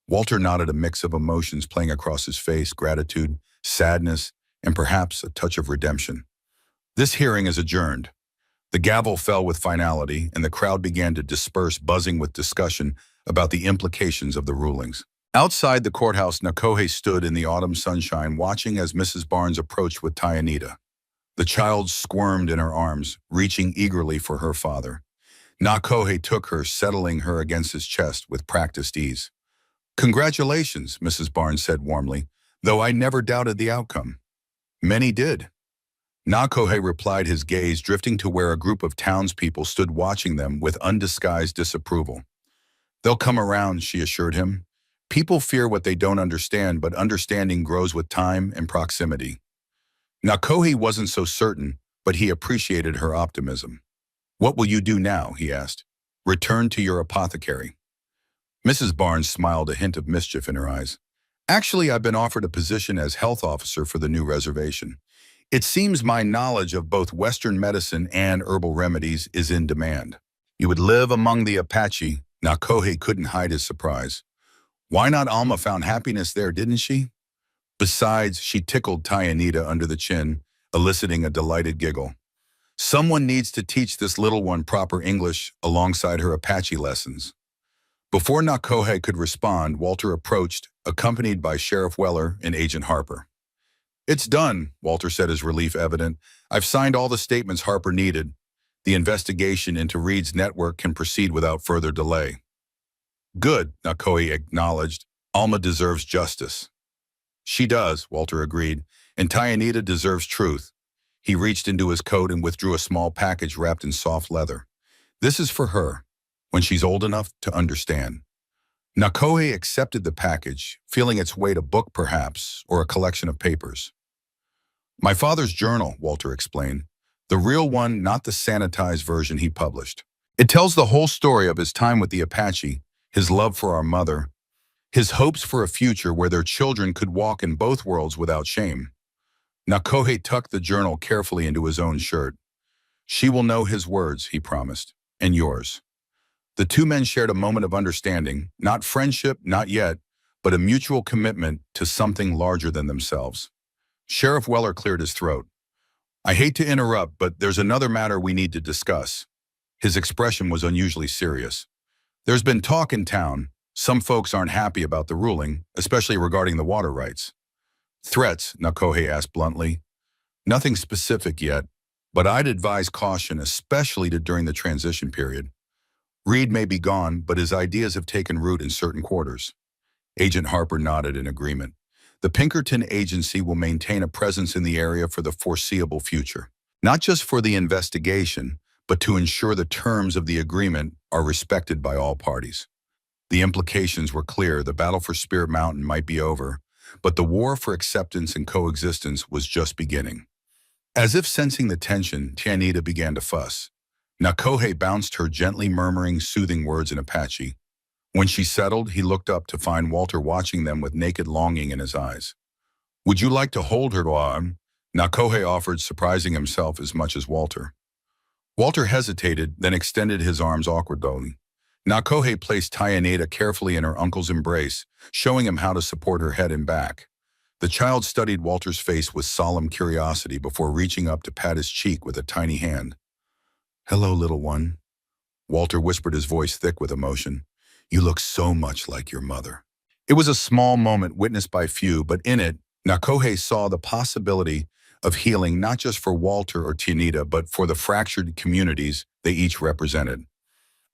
Walter nodded, a mix of emotions playing across his face: gratitude, sadness, and perhaps a touch of redemption. This hearing is adjourned. The gavel fell with finality, and the crowd began to disperse, buzzing with discussion about the implications of the rulings. Outside the courthouse, Nakohe stood in the autumn sunshine, watching as Mrs. Barnes approached with Tyanita. The child squirmed in her arms, reaching eagerly for her father. Nakohe took her, settling her against his chest with practiced ease. "Congratulations," Mrs. Barnes said warmly, "though I never doubted the outcome." "Many did." Nakohe replied, his gaze drifting to where a group of townspeople stood watching them with undisguised disapproval. "They'll come around," she assured him. "People fear what they don't understand, but understanding grows with time and proximity." Nakohe wasn't so certain, but he appreciated her optimism. "What will you do now?" he asked. "Return to your apothecary." Mrs. Barnes smiled, a hint of mischief in her eyes. "Actually, I've been offered a position as health officer for the new reservation. It seems my knowledge of both Western medicine and herbal remedies is in demand." "You would live among the Apache?" Nakohe couldn't hide his surprise. "Why not? Alma found happiness there, didn't she?" Besides, she tickled Tyanita under the chin, eliciting a delighted giggle. "Someone needs to teach this little one proper English alongside her Apache lessons." Before Nakohe could respond, Walter approached, accompanied by Sheriff Weller and Agent Harper. "It's done," Walter said, his relief evident. "I've signed all the statements Harper needed. The investigation into Reed's network can proceed without further delay." "Good," Nakohe acknowledged. "Alma deserves justice." "She does," Walter agreed, "and Tyanita deserves truth." He reached into his coat and withdrew a small package wrapped in soft leather. "This is for her, when she's old enough to understand." Nakohe accepted the package, feeling its weight: a book perhaps, or a collection of papers. "My father's journal," Walter explained. "The real one, not the sanitized version he published. It tells the whole story of his time with the Apache, his love for our mother, his hopes for a future where their children could walk in both worlds without shame." Nakohe tucked the journal carefully into his own shirt. "She will know his words," he promised, "and yours." The two men shared a moment of understanding, not friendship, not yet, but a mutual commitment to something larger than themselves. Sheriff Weller cleared his throat. "I hate to interrupt, but there's another matter we need to discuss." His expression was unusually serious. "There's been talk in town. Some folks aren't happy about the ruling, especially regarding the water rights." "Threats?" Nakohe asked bluntly. "Nothing specific yet, but I'd advise caution, especially during the transition period. Reed may be gone, but his ideas have taken root in certain quarters." Agent Harper nodded in agreement. "The Pinkerton Agency will maintain a presence in the area for the foreseeable future, not just for the investigation, but to ensure the terms of the agreement are respected by all parties." The implications were clear. The battle for Spirit Mountain might be over, but the war for acceptance and coexistence was just beginning. As if sensing the tension, Tyanita began to fuss. Nakohe bounced her, gently murmuring soothing words in Apache. When she settled, he looked up to find Walter watching them with naked longing in his eyes. "Would you like to hold her arm?" Nakohe offered, surprising himself as much as Walter. Walter hesitated, then extended his arms awkwardly. Nakohe placed Tyanita carefully in her uncle's embrace, showing him how to support her head and back. The child studied Walter's face with solemn curiosity before reaching up to pat his cheek with a tiny hand. "Hello, little one," Walter whispered, his voice thick with emotion. "You look so much like your mother." It was a small moment witnessed by few, but in it, Nakohe saw the possibility of healing not just for Walter or Tyanita, but for the fractured communities they each represented.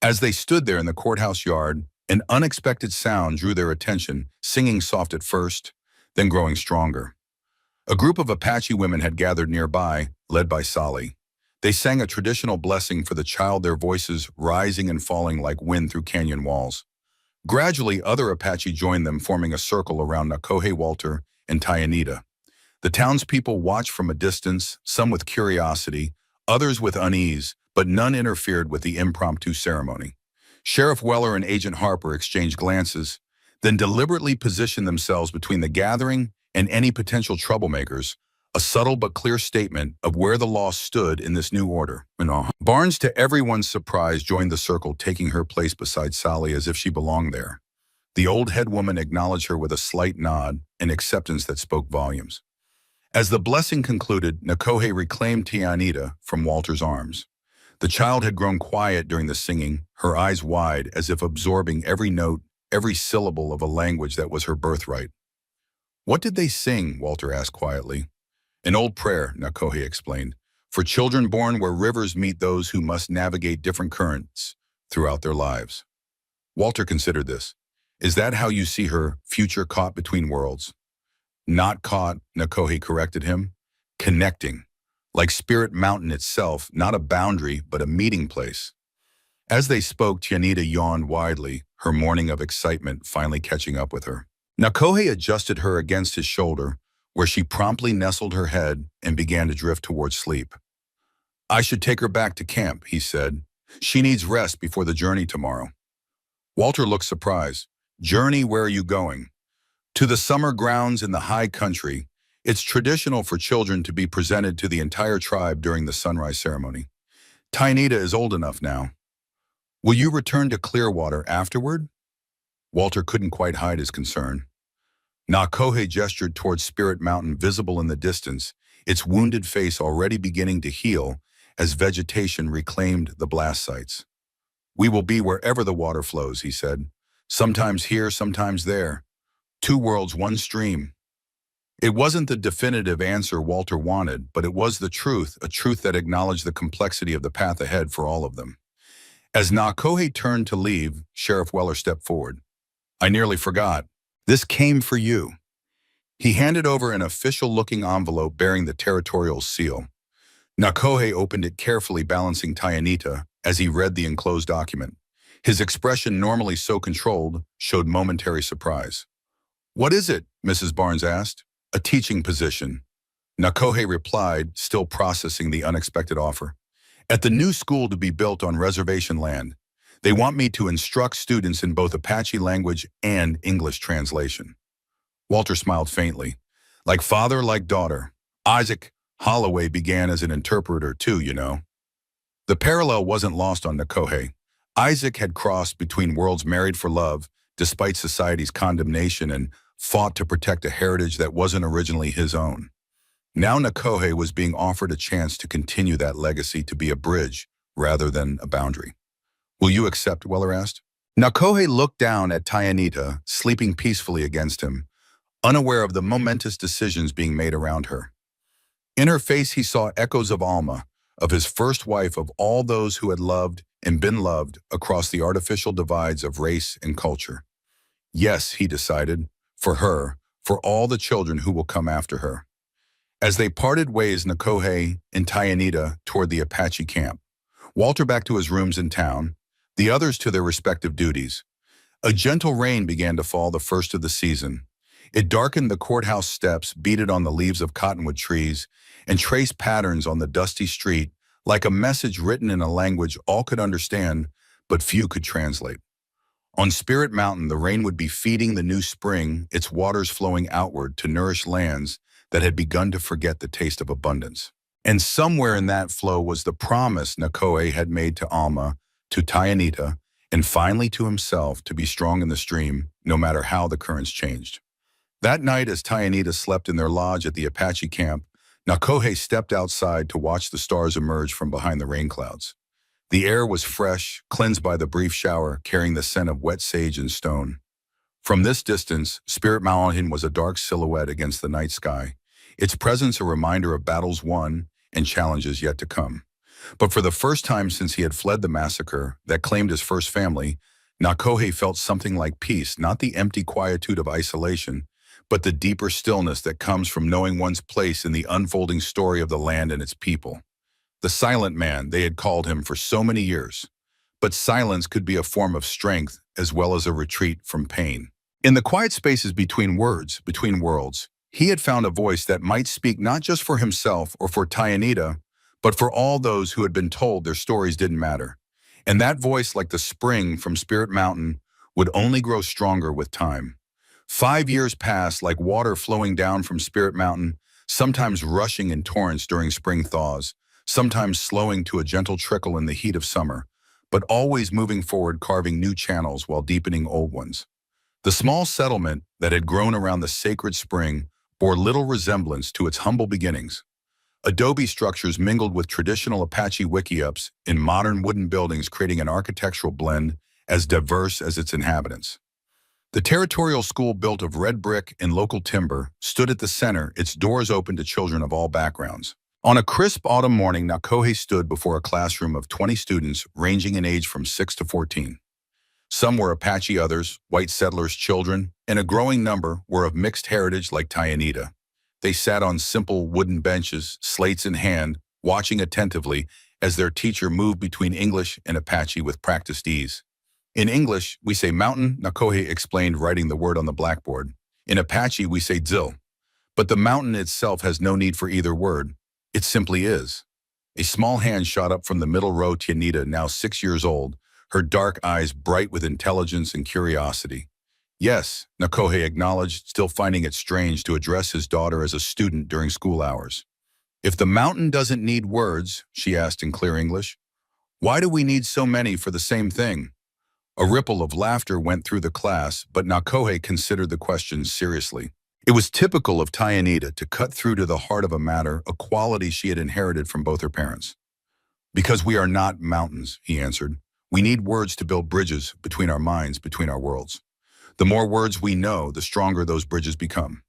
As they stood there in the courthouse yard, an unexpected sound drew their attention, singing soft at first, then growing stronger. A group of Apache women had gathered nearby, led by Sally. They sang a traditional blessing for the child, their voices rising and falling like wind through canyon walls. Gradually, other Apache joined them, forming a circle around Nakohe, Walter, and Tyanita. The townspeople watched from a distance, some with curiosity, others with unease, but none interfered with the impromptu ceremony. Sheriff Weller and Agent Harper exchanged glances, then deliberately positioned themselves between the gathering and any potential troublemakers, a subtle but clear statement of where the law stood in this new order. Barnes, to everyone's surprise, joined the circle, taking her place beside Sally as if she belonged there. The old head woman acknowledged her with a slight nod, an acceptance that spoke volumes. As the blessing concluded, Nakohe reclaimed Tianita from Walter's arms. The child had grown quiet during the singing, her eyes wide as if absorbing every note, every syllable of a language that was her birthright. "What did they sing?" Walter asked quietly. "An old prayer," Nakohe explained, "for children born where rivers meet those who must navigate different currents throughout their lives." Walter considered this. "Is that how you see her future caught between worlds?" "Not caught," Nakohe corrected him. "Connecting. Like Spirit Mountain itself, not a boundary, but a meeting place." As they spoke, Tianita yawned widely, her morning of excitement finally catching up with her. Nakohe adjusted her against his shoulder, where she promptly nestled her head and began to drift towards sleep. "I should take her back to camp," he said. "She needs rest before the journey tomorrow." Walter looked surprised. "Journey, where are you going?" "To the summer grounds in the high country. It's traditional for children to be presented to the entire tribe during the sunrise ceremony. Tianita is old enough now." "Will you return to Clearwater afterward?" Walter couldn't quite hide his concern. Nakohe gestured towards Spirit Mountain, visible in the distance, its wounded face already beginning to heal as vegetation reclaimed the blast sites. "We will be wherever the water flows," he said. "Sometimes here, sometimes there. Two worlds, one stream." It wasn't the definitive answer Walter wanted, but it was the truth, a truth that acknowledged the complexity of the path ahead for all of them. As Nakohe turned to leave, Sheriff Weller stepped forward. "I nearly forgot. This came for you." He handed over an official-looking envelope bearing the territorial seal. Nakohe opened it carefully, balancing Tianita as he read the enclosed document. His expression, normally so controlled, showed momentary surprise. "What is it?" Mrs. Barnes asked. "A teaching position." Nakohe replied, still processing the unexpected offer. "At the new school to be built on reservation land. They want me to instruct students in both Apache language and English translation." Walter smiled faintly. "Like father, like daughter. Isaac Holloway began as an interpreter too, you know." The parallel wasn't lost on Nakohe. Isaac had crossed between worlds, married for love, despite society's condemnation, and fought to protect a heritage that wasn't originally his own. Now Nakohe was being offered a chance to continue that legacy, to be a bridge rather than a boundary. "Will you accept?" Weller asked. Nakohe looked down at Tianita, sleeping peacefully against him, unaware of the momentous decisions being made around her. In her face he saw echoes of Alma, of his first wife, of all those who had loved and been loved across the artificial divides of race and culture. Yes, he decided, for her, for all the children who will come after her. As they parted ways, Nakohe and Tianita toward the Apache camp, Walter back to his rooms in town, the others to their respective duties. A gentle rain began to fall, the first of the season. It darkened the courthouse steps, beaded on the leaves of cottonwood trees, and traced patterns on the dusty street like a message written in a language all could understand, but few could translate. On Spirit Mountain, the rain would be feeding the new spring, its waters flowing outward to nourish lands that had begun to forget the taste of abundance. And somewhere in that flow was the promise Nakohe had made to Alma, to Tianita, and finally to himself, to be strong in the stream, no matter how the currents changed. That night, as Tianita slept in their lodge at the Apache camp, Nakohe stepped outside to watch the stars emerge from behind the rain clouds. The air was fresh, cleansed by the brief shower, carrying the scent of wet sage and stone. From this distance, Spirit Mountain was a dark silhouette against the night sky, its presence a reminder of battles won and challenges yet to come. But for the first time since he had fled the massacre that claimed his first family, Nakohe felt something like peace, not the empty quietude of isolation, but the deeper stillness that comes from knowing one's place in the unfolding story of the land and its people. The silent man, they had called him for so many years. But silence could be a form of strength as well as a retreat from pain. In the quiet spaces between words, between worlds, he had found a voice that might speak not just for himself or for Tianita, but for all those who had been told their stories didn't matter. And that voice, like the spring from Spirit Mountain, would only grow stronger with time. 5 years passed like water flowing down from Spirit Mountain, sometimes rushing in torrents during spring thaws, sometimes slowing to a gentle trickle in the heat of summer, but always moving forward, carving new channels while deepening old ones. The small settlement that had grown around the sacred spring bore little resemblance to its humble beginnings. Adobe structures mingled with traditional Apache wickiups in modern wooden buildings, creating an architectural blend as diverse as its inhabitants. The territorial school, built of red brick and local timber, stood at the center, its doors open to children of all backgrounds. On a crisp autumn morning, Nakohe stood before a classroom of 20 students ranging in age from 6 to 14. Some were Apache, others white settlers' children, and a growing number were of mixed heritage like Tayanita. They sat on simple wooden benches, slates in hand, watching attentively as their teacher moved between English and Apache with practiced ease. In English, we say mountain, Nakohe explained, writing the word on the blackboard. In Apache, we say dzil. But the mountain itself has no need for either word. It simply is. A small hand shot up from the middle row. Tianita, now 6 years old, her dark eyes bright with intelligence and curiosity. Yes, Nakohe acknowledged, still finding it strange to address his daughter as a student during school hours. If the mountain doesn't need words, she asked in clear English, why do we need so many for the same thing? A ripple of laughter went through the class, but Nakohe considered the question seriously. It was typical of Tayanita to cut through to the heart of a matter, a quality she had inherited from both her parents. Because we are not mountains, he answered. We need words to build bridges between our minds, between our worlds. The more words we know, the stronger those bridges become.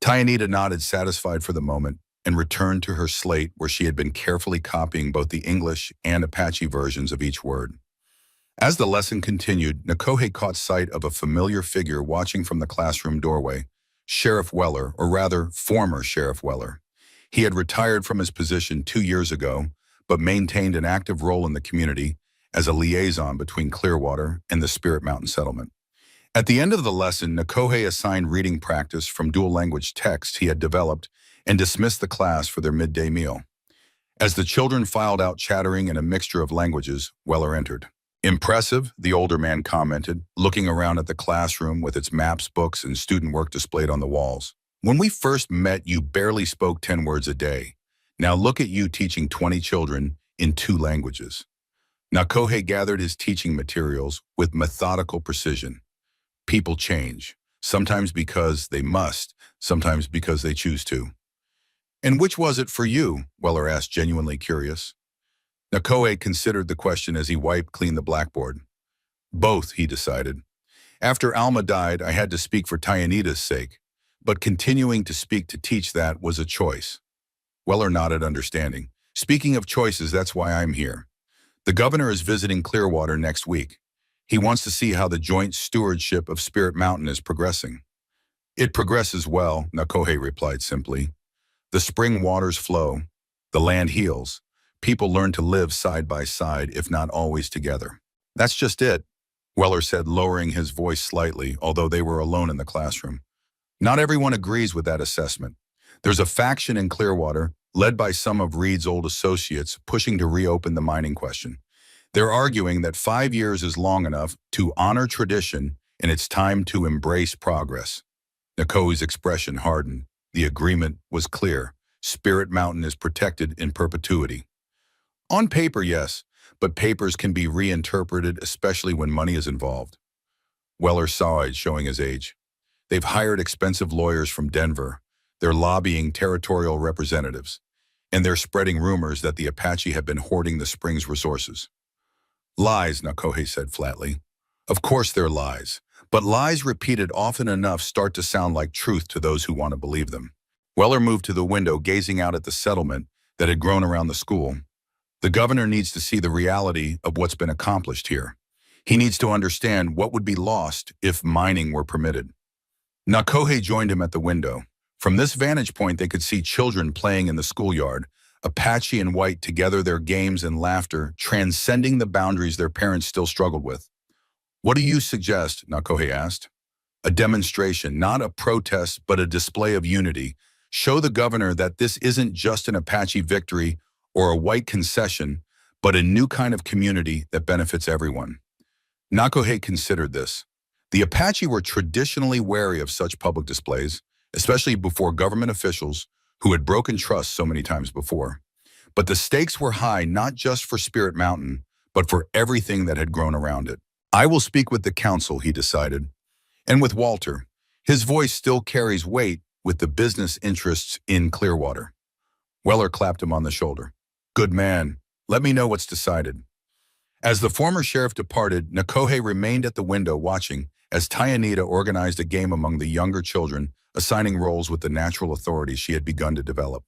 Tayanita nodded, satisfied for the moment, and returned to her slate where she had been carefully copying both the English and Apache versions of each word. As the lesson continued, Nakohe caught sight of a familiar figure watching from the classroom doorway, Sheriff Weller, or rather, former Sheriff Weller. He had retired from his position 2 years ago, but maintained an active role in the community as a liaison between Clearwater and the Spirit Mountain settlement. At the end of the lesson, Nakohe assigned reading practice from dual-language texts he had developed and dismissed the class for their midday meal. As the children filed out chattering in a mixture of languages, Weller entered. Impressive, the older man commented, looking around at the classroom with its maps, books, and student work displayed on the walls. When we first met, you barely spoke 10 words a day. Now look at you teaching 20 children in 2 languages. Nakohe gathered his teaching materials with methodical precision. People change, sometimes because they must, sometimes because they choose to. And which was it for you? Weller asked, genuinely curious. Nakohe considered the question as he wiped clean the blackboard. Both, he decided. After Alma died, I had to speak for Tayanita's sake, but continuing to speak to teach, that was a choice. Weller nodded, understanding. Speaking of choices, that's why I'm here. The governor is visiting Clearwater next week. He wants to see how the joint stewardship of Spirit Mountain is progressing. It progresses well, Nakohe replied simply. The spring waters flow, the land heals, people learn to live side by side, if not always together. That's just it, Weller said, lowering his voice slightly, although they were alone in the classroom. Not everyone agrees with that assessment. There's a faction in Clearwater, led by some of Reed's old associates, pushing to reopen the mining question. They're arguing that 5 years is long enough to honor tradition and it's time to embrace progress. Nakohe's expression hardened. The agreement was clear. Spirit Mountain is protected in perpetuity. On paper, yes, but papers can be reinterpreted, especially when money is involved. Weller sighed, showing his age. They've hired expensive lawyers from Denver. They're lobbying territorial representatives. And they're spreading rumors that the Apache have been hoarding the spring's resources. Lies, Nakohe said flatly. Of course they're lies, but lies repeated often enough start to sound like truth to those who want to believe them. Weller moved to the window, gazing out at the settlement that had grown around the school. The governor needs to see the reality of what's been accomplished here. He needs to understand what would be lost if mining were permitted. Nakohe joined him at the window. From this vantage point, they could see children playing in the schoolyard, Apache and white together, their games and laughter transcending the boundaries their parents still struggled with. What do you suggest? Nakohe asked. A demonstration, not a protest, but a display of unity. Show the governor that this isn't just an Apache victory or a white concession, but a new kind of community that benefits everyone. Nakohe considered this. The Apache were traditionally wary of such public displays, especially before government officials who had broken trust so many times before. But the stakes were high not just for Spirit Mountain, but for everything that had grown around it. I will speak with the council, he decided, and with Walter. His voice still carries weight with the business interests in Clearwater. Weller clapped him on the shoulder. Good man. Let me know what's decided. As the former sheriff departed, Nakohe remained at the window watching as Tyanita organized a game among the younger children, assigning roles with the natural authority she had begun to develop.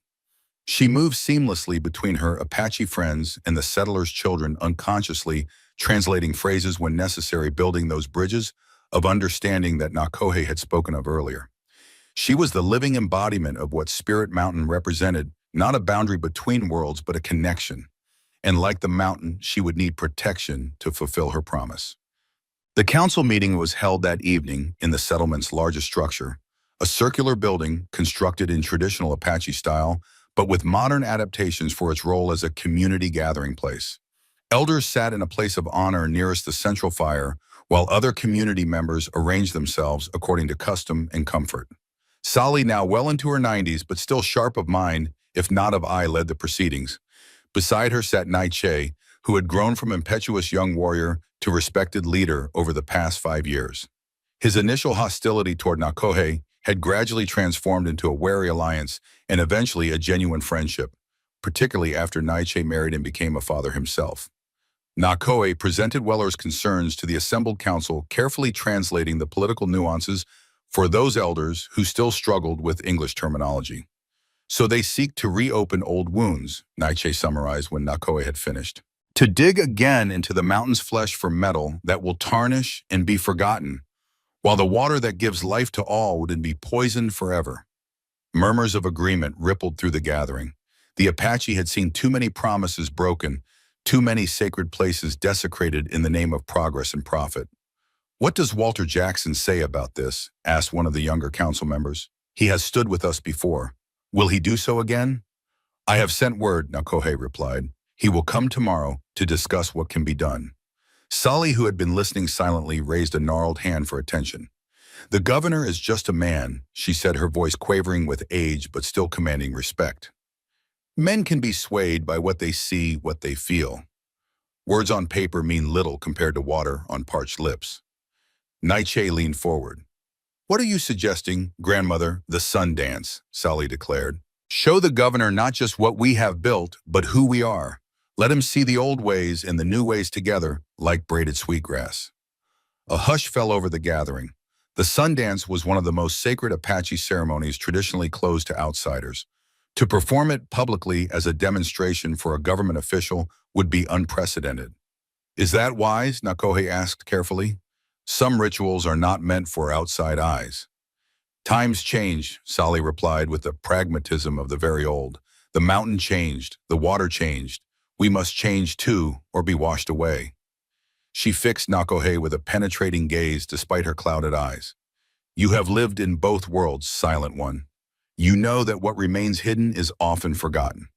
She moved seamlessly between her Apache friends and the settlers' children, unconsciously translating phrases when necessary, building those bridges of understanding that Nakohe had spoken of earlier. She was the living embodiment of what Spirit Mountain represented, not a boundary between worlds, but a connection. And like the mountain, she would need protection to fulfill her promise. The council meeting was held that evening in the settlement's largest structure, a circular building constructed in traditional Apache style, but with modern adaptations for its role as a community gathering place. Elders sat in a place of honor nearest the central fire, while other community members arranged themselves according to custom and comfort. Sally, now well into her 90s, but still sharp of mind, if not of eye, led the proceedings. Beside her sat Naiche, who had grown from impetuous young warrior to respected leader over the past 5 years. His initial hostility toward Nakohe had gradually transformed into a wary alliance and eventually a genuine friendship, particularly after Naiche married and became a father himself. Nakohe presented Weller's concerns to the assembled council, carefully translating the political nuances for those elders who still struggled with English terminology. So they seek to reopen old wounds, Naiche summarized when Nakohe had finished. To dig again into the mountain's flesh for metal that will tarnish and be forgotten, while the water that gives life to all would be poisoned forever. Murmurs of agreement rippled through the gathering. The Apache had seen too many promises broken, too many sacred places desecrated in the name of progress and profit. What does Walter Jackson say about this? Asked one of the younger council members. He has stood with us before. Will he do so again? I have sent word, Nakohe replied. He will come tomorrow to discuss what can be done. Sally, who had been listening silently, raised a gnarled hand for attention. The governor is just a man, she said, her voice quavering with age but still commanding respect. Men can be swayed by what they see, what they feel. Words on paper mean little compared to water on parched lips. Naiche leaned forward. What are you suggesting, grandmother? The sun dance, Sally declared. Show the governor not just what we have built, but who we are. Let him see the old ways and the new ways together, like braided sweetgrass. A hush fell over the gathering. The sun dance was one of the most sacred Apache ceremonies traditionally closed to outsiders. To perform it publicly as a demonstration for a government official would be unprecedented. Is that wise? Nakohe asked carefully. Some rituals are not meant for outside eyes. Times change, Sally replied with the pragmatism of the very old. The mountain changed, the water changed. We must change too, or be washed away. She fixed Nakohe with a penetrating gaze despite her clouded eyes. You have lived in both worlds, Silent One. You know that what remains hidden is often forgotten.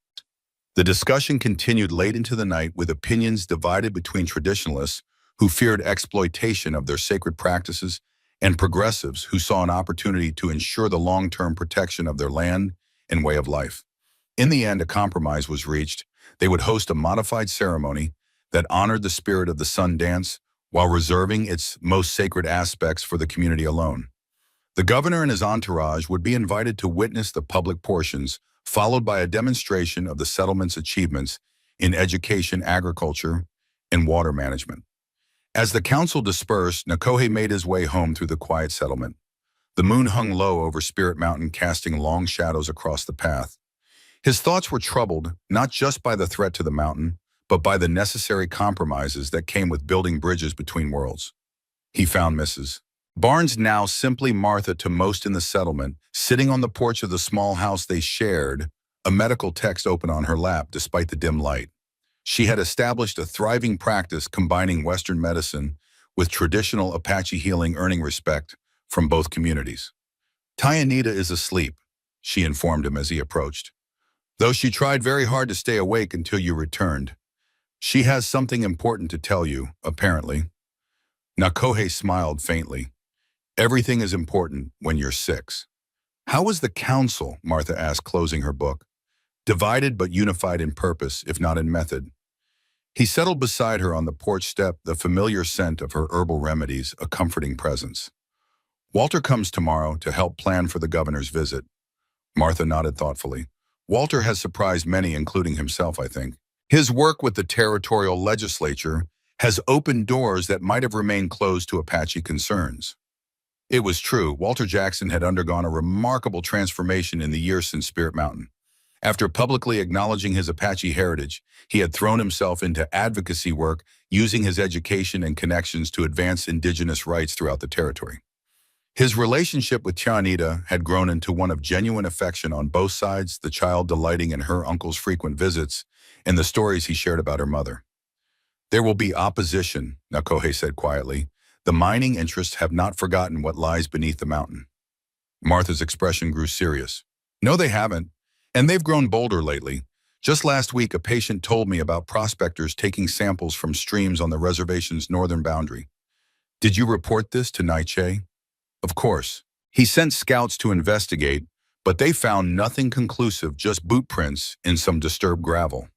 The discussion continued late into the night with opinions divided between traditionalists who feared exploitation of their sacred practices and progressives who saw an opportunity to ensure the long-term protection of their land and way of life. In the end, a compromise was reached. They would host a modified ceremony that honored the spirit of the sun dance while reserving its most sacred aspects for the community alone. The governor and his entourage would be invited to witness the public portions, followed by a demonstration of the settlement's achievements in education, agriculture, and water management. As the council dispersed, Nakohe made his way home through the quiet settlement. The moon hung low over Spirit Mountain, casting long shadows across the path. His thoughts were troubled, not just by the threat to the mountain, but by the necessary compromises that came with building bridges between worlds. He found Mrs. Barnes, now simply Martha to most in the settlement, sitting on the porch of the small house they shared, a medical text open on her lap despite the dim light. She had established a thriving practice combining Western medicine with traditional Apache healing, earning respect from both communities. Tyanita is asleep, she informed him as he approached, though she tried very hard to stay awake until you returned. She has something important to tell you, apparently. Nakohe smiled faintly. Everything is important when you're 6. How was the council? Martha asked, closing her book. Divided but unified in purpose, if not in method. He settled beside her on the porch step, the familiar scent of her herbal remedies, a comforting presence. Walter comes tomorrow to help plan for the governor's visit. Martha nodded thoughtfully. Walter has surprised many, including himself, I think. His work with the territorial legislature has opened doors that might have remained closed to Apache concerns. It was true, Walter Jackson had undergone a remarkable transformation in the years since Spirit Mountain. After publicly acknowledging his Apache heritage, he had thrown himself into advocacy work, using his education and connections to advance indigenous rights throughout the territory. His relationship with Tianita had grown into one of genuine affection on both sides, the child delighting in her uncle's frequent visits and the stories he shared about her mother. There will be opposition, Nakohe said quietly. The mining interests have not forgotten what lies beneath the mountain. Martha's expression grew serious. No, they haven't. And they've grown bolder lately. Just last week, a patient told me about prospectors taking samples from streams on the reservation's northern boundary. Did you report this to Naiche? Of course. He sent scouts to investigate, but they found nothing conclusive, just boot prints in some disturbed gravel.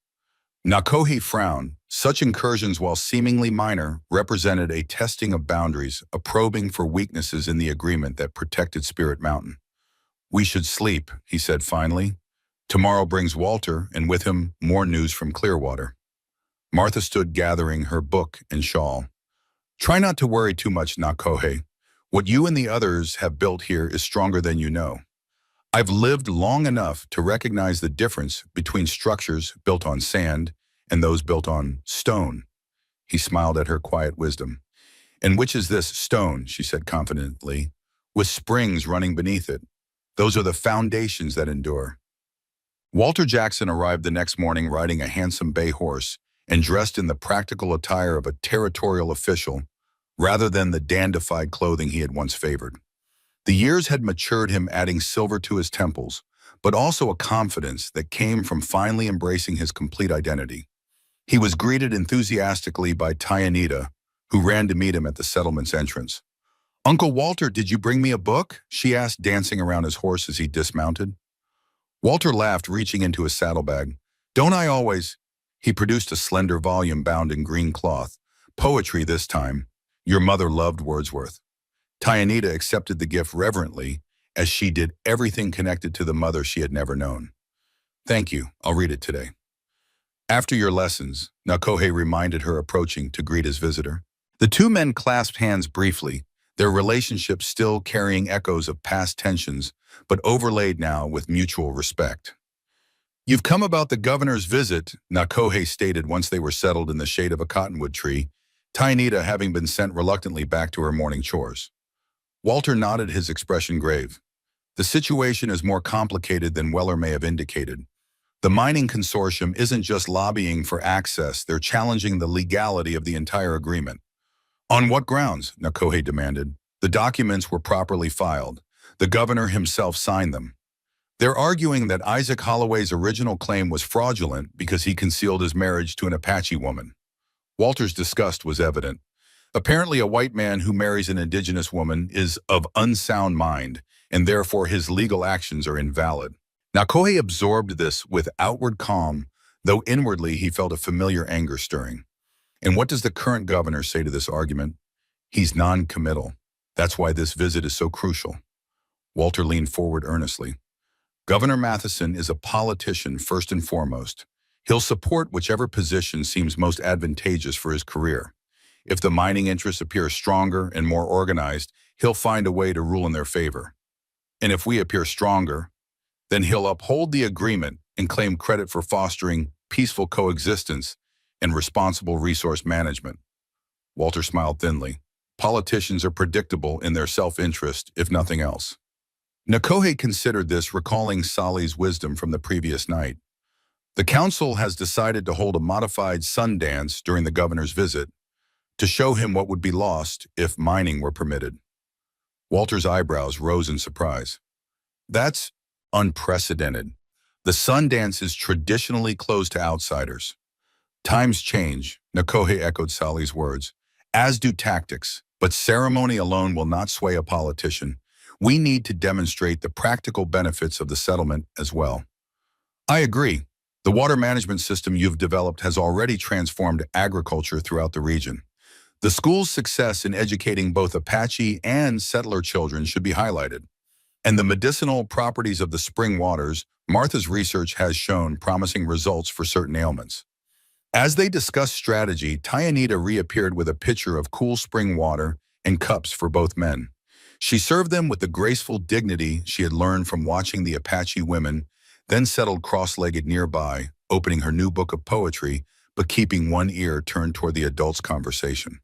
Nakohe frowned. Such incursions, while seemingly minor, represented a testing of boundaries, a probing for weaknesses in the agreement that protected Spirit Mountain. We should sleep, he said finally. Tomorrow brings Walter, and with him, more news from Clearwater. Martha stood gathering her book and shawl. Try not to worry too much, Nakohe. What you and the others have built here is stronger than you know. I've lived long enough to recognize the difference between structures built on sand and those built on stone. He smiled at her quiet wisdom. And which is this stone, she said confidently, with springs running beneath it. Those are the foundations that endure. Walter Jackson arrived the next morning riding a handsome bay horse and dressed in the practical attire of a territorial official rather than the dandified clothing he had once favored. The years had matured him, adding silver to his temples, but also a confidence that came from finally embracing his complete identity. He was greeted enthusiastically by Tianita, who ran to meet him at the settlement's entrance. Uncle Walter, did you bring me a book? She asked, dancing around his horse as he dismounted. Walter laughed, reaching into his saddlebag. Don't I always? He produced a slender volume bound in green cloth. Poetry this time. Your mother loved Wordsworth. Tianita accepted the gift reverently, as she did everything connected to the mother she had never known. Thank you, I'll read it today. After your lessons, Nakohe reminded her, approaching to greet his visitor. The two men clasped hands briefly, their relationship still carrying echoes of past tensions, but overlaid now with mutual respect. You've come about the governor's visit, Nakohe stated once they were settled in the shade of a cottonwood tree, Tianita having been sent reluctantly back to her morning chores. Walter nodded, his expression grave. The situation is more complicated than Weller may have indicated. The mining consortium isn't just lobbying for access, they're challenging the legality of the entire agreement. On what grounds? Nakohe demanded. The documents were properly filed. The governor himself signed them. They're arguing that Isaac Holloway's original claim was fraudulent because he concealed his marriage to an Apache woman. Walter's disgust was evident. Apparently, a white man who marries an indigenous woman is of unsound mind, and therefore his legal actions are invalid. Nakohe absorbed this with outward calm, though inwardly he felt a familiar anger stirring. And what does the current governor say to this argument? He's non-committal. That's why this visit is so crucial. Walter leaned forward earnestly. Governor Matheson is a politician first and foremost. He'll support whichever position seems most advantageous for his career. If the mining interests appear stronger and more organized, he'll find a way to rule in their favor. And if we appear stronger, then he'll uphold the agreement and claim credit for fostering peaceful coexistence and responsible resource management. Walter smiled thinly. Politicians are predictable in their self-interest, if nothing else. Nakohe considered this, recalling Sally's wisdom from the previous night. The council has decided to hold a modified sun dance during the governor's visit to show him what would be lost if mining were permitted. Walter's eyebrows rose in surprise. That's unprecedented. The sun dance is traditionally closed to outsiders. Times change, Nakohe echoed Sally's words, as do tactics, but ceremony alone will not sway a politician. We need to demonstrate the practical benefits of the settlement as well. I agree. The water management system you've developed has already transformed agriculture throughout the region. The school's success in educating both Apache and settler children should be highlighted. And the medicinal properties of the spring waters, Martha's research has shown promising results for certain ailments. As they discussed strategy, Tyanita reappeared with a pitcher of cool spring water and cups for both men. She served them with the graceful dignity she had learned from watching the Apache women, then settled cross-legged nearby, opening her new book of poetry, but keeping one ear turned toward the adults' conversation.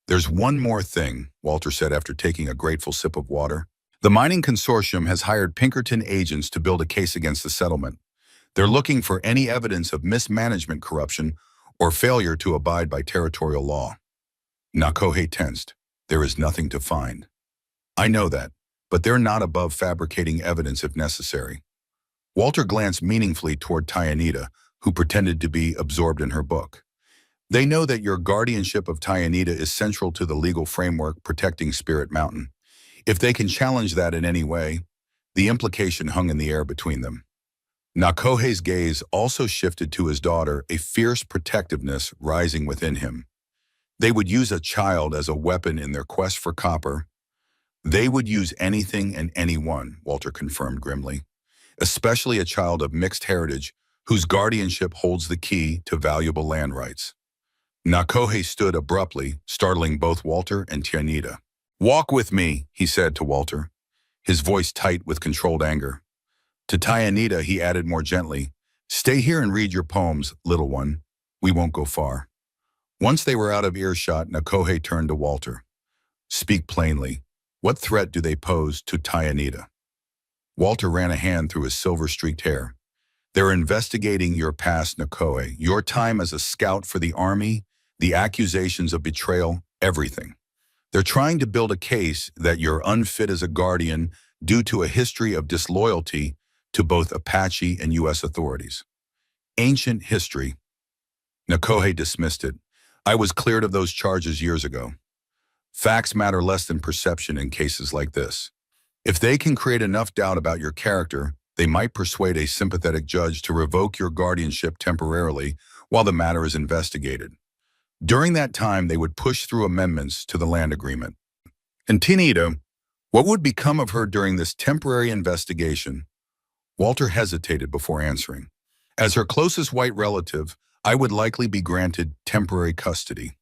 There's one more thing, Walter said after taking a grateful sip of water. The mining consortium has hired Pinkerton agents to build a case against the settlement. They're looking for any evidence of mismanagement, corruption, or failure to abide by territorial law. Nakohe tensed. There is nothing to find. I know that, but they're not above fabricating evidence if necessary. Walter glanced meaningfully toward Tyanita, who pretended to be absorbed in her book. They know that your guardianship of Tyanita is central to the legal framework protecting Spirit Mountain. If they can challenge that in any way, the implication hung in the air between them. Nakohe's gaze also shifted to his daughter, a fierce protectiveness rising within him. They would use a child as a weapon in their quest for copper. They would use anything and anyone, Walter confirmed grimly, especially a child of mixed heritage whose guardianship holds the key to valuable land rights. Nakohe stood abruptly, startling both Walter and Tyanita. Walk with me, he said to Walter, his voice tight with controlled anger. To Tyanita, he added more gently, stay here and read your poems, little one. We won't go far. Once they were out of earshot, Nakohe turned to Walter. Speak plainly. What threat do they pose to Tyanita? Walter ran a hand through his silver-streaked hair. They're investigating your past, Nakohe, your time as a scout for the army, the accusations of betrayal, everything. They're trying to build a case that you're unfit as a guardian due to a history of disloyalty to both Apache and U.S. authorities. Ancient history. Nakohe dismissed it. I was cleared of those charges years ago. Facts matter less than perception in cases like this. If they can create enough doubt about your character, they might persuade a sympathetic judge to revoke your guardianship temporarily while the matter is investigated. During that time, they would push through amendments to the land agreement. And Tyanita, what would become of her during this temporary investigation? Walter hesitated before answering. As her closest white relative, I would likely be granted temporary custody.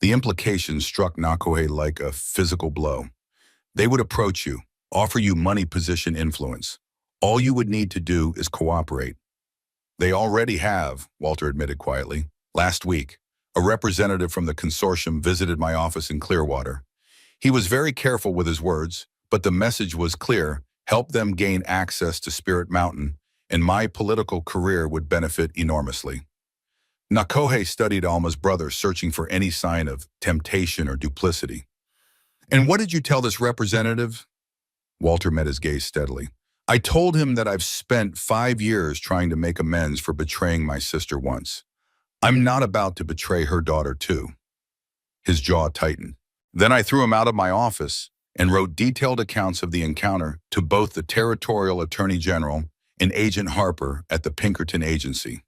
The implication struck Nakohe like a physical blow. They would approach you, offer you money, position, influence. All you would need to do is cooperate. They already have, Walter admitted quietly. Last week, a representative from the consortium visited my office in Clearwater. He was very careful with his words, but the message was clear: help them gain access to Spirit Mountain, and my political career would benefit enormously. Nakohe studied Alma's brother, searching for any sign of temptation or duplicity. And what did you tell this representative? Walter met his gaze steadily. I told him that I've spent 5 years trying to make amends for betraying my sister once. I'm not about to betray her daughter too. His jaw tightened. Then I threw him out of my office and wrote detailed accounts of the encounter to both the Territorial Attorney General and Agent Harper at the Pinkerton Agency.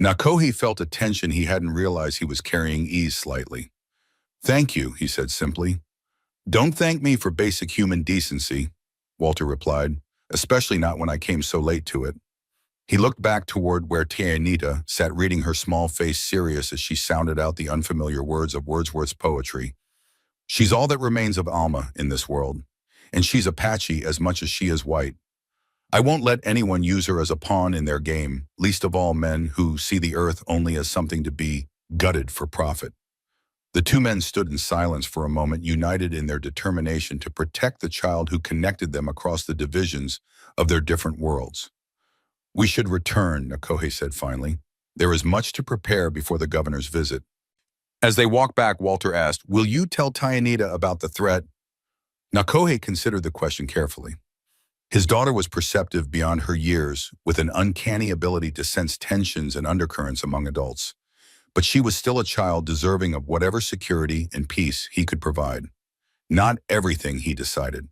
Nakohe felt a tension he hadn't realized he was carrying ease slightly. Thank you, he said simply. Don't thank me for basic human decency, Walter replied, especially not when I came so late to it. He looked back toward where Tyanita sat, reading, her small face serious as she sounded out the unfamiliar words of Wordsworth's poetry. She's all that remains of Alma in this world, and she's Apache as much as she is white. I won't let anyone use her as a pawn in their game, least of all men who see the earth only as something to be gutted for profit. The two men stood in silence for a moment, united in their determination to protect the child who connected them across the divisions of their different worlds. We should return, Nakohe said finally. There is much to prepare before the governor's visit. As they walked back, Walter asked, will you tell Tyanita about the threat? Nakohe considered the question carefully. His daughter was perceptive beyond her years, with an uncanny ability to sense tensions and undercurrents among adults. but she was still a child deserving of whatever security and peace he could provide. Not everything, he decided,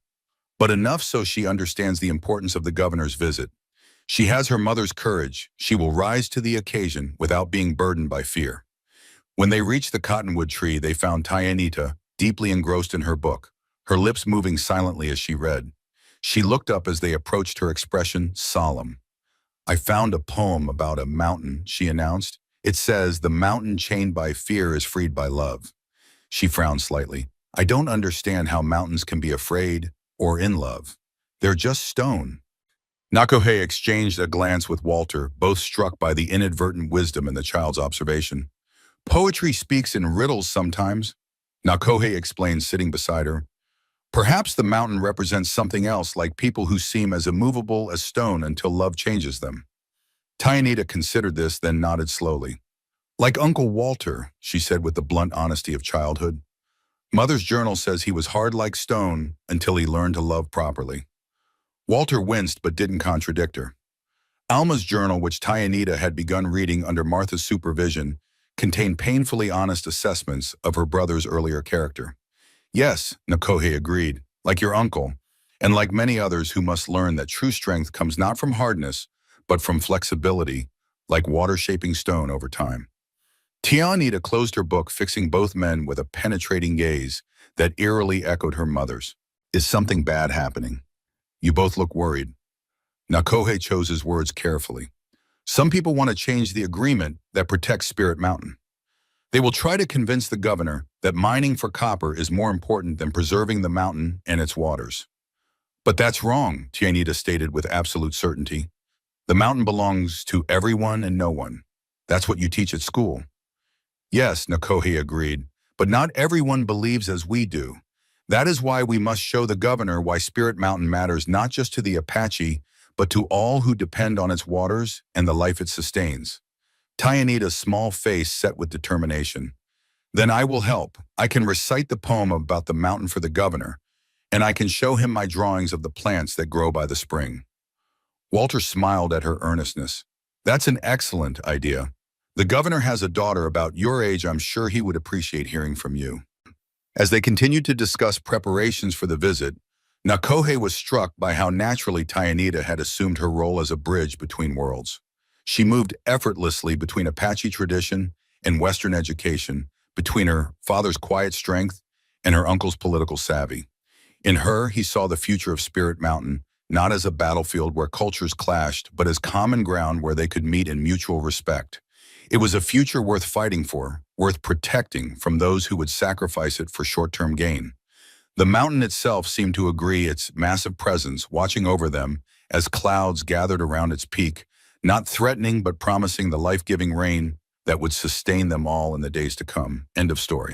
but enough so she understands the importance of the governor's visit. She has her mother's courage. She will rise to the occasion without being burdened by fear. When they reached the cottonwood tree, they found Tianita deeply engrossed in her book, her lips moving silently as she read. She looked up as they approached, her expression solemn. "I found a poem about a mountain," she announced. "It says, 'The mountain chained by fear is freed by love.'" She frowned slightly. "I don't understand how mountains can be afraid or in love. They're just stone." Nakohe exchanged a glance with Walter, both struck by the inadvertent wisdom in the child's observation. "Poetry speaks in riddles sometimes," Nakohe explained, sitting beside her. "Perhaps the mountain represents something else, like people who seem as immovable as stone until love changes them." Tianita considered this, then nodded slowly. "Like Uncle Walter," she said with the blunt honesty of childhood. "Mother's journal says he was hard like stone until he learned to love properly." Walter winced but didn't contradict her. Alma's journal, which Tianita had begun reading under Martha's supervision, contained painfully honest assessments of her brother's earlier character. "Yes," Nakohe agreed, "like your uncle, and like many others who must learn that true strength comes not from hardness, but from flexibility, like water shaping stone over time." Tianita closed her book, fixing both men with a penetrating gaze that eerily echoed her mother's. "Is something bad happening? You both look worried." Nakohe chose his words carefully. "Some people want to change the agreement that protects Spirit Mountain. They will try to convince the governor that mining for copper is more important than preserving the mountain and its waters." "But that's wrong," Tianita stated with absolute certainty. "The mountain belongs to everyone and no one. That's what you teach at school." "Yes," Nakohe agreed, "but not everyone believes as we do. That is why we must show the governor why Spirit Mountain matters not just to the Apache, but to all who depend on its waters and the life it sustains." Tianita's small face set with determination. "Then I will help. I can recite the poem about the mountain for the governor, and I can show him my drawings of the plants that grow by the spring." Walter smiled at her earnestness. "That's an excellent idea. The governor has a daughter about your age. I'm sure he would appreciate hearing from you." As they continued to discuss preparations for the visit, Nakohe was struck by how naturally Tianita had assumed her role as a bridge between worlds. She moved effortlessly between Apache tradition and Western education, between her father's quiet strength and her uncle's political savvy. In her, he saw the future of Spirit Mountain, not as a battlefield where cultures clashed, but as common ground where they could meet in mutual respect. It was a future worth fighting for, worth protecting from those who would sacrifice it for short-term gain. The mountain itself seemed to agree, its massive presence watching over them as clouds gathered around its peak, not threatening but promising the life-giving rain that would sustain them all in the days to come. End of story.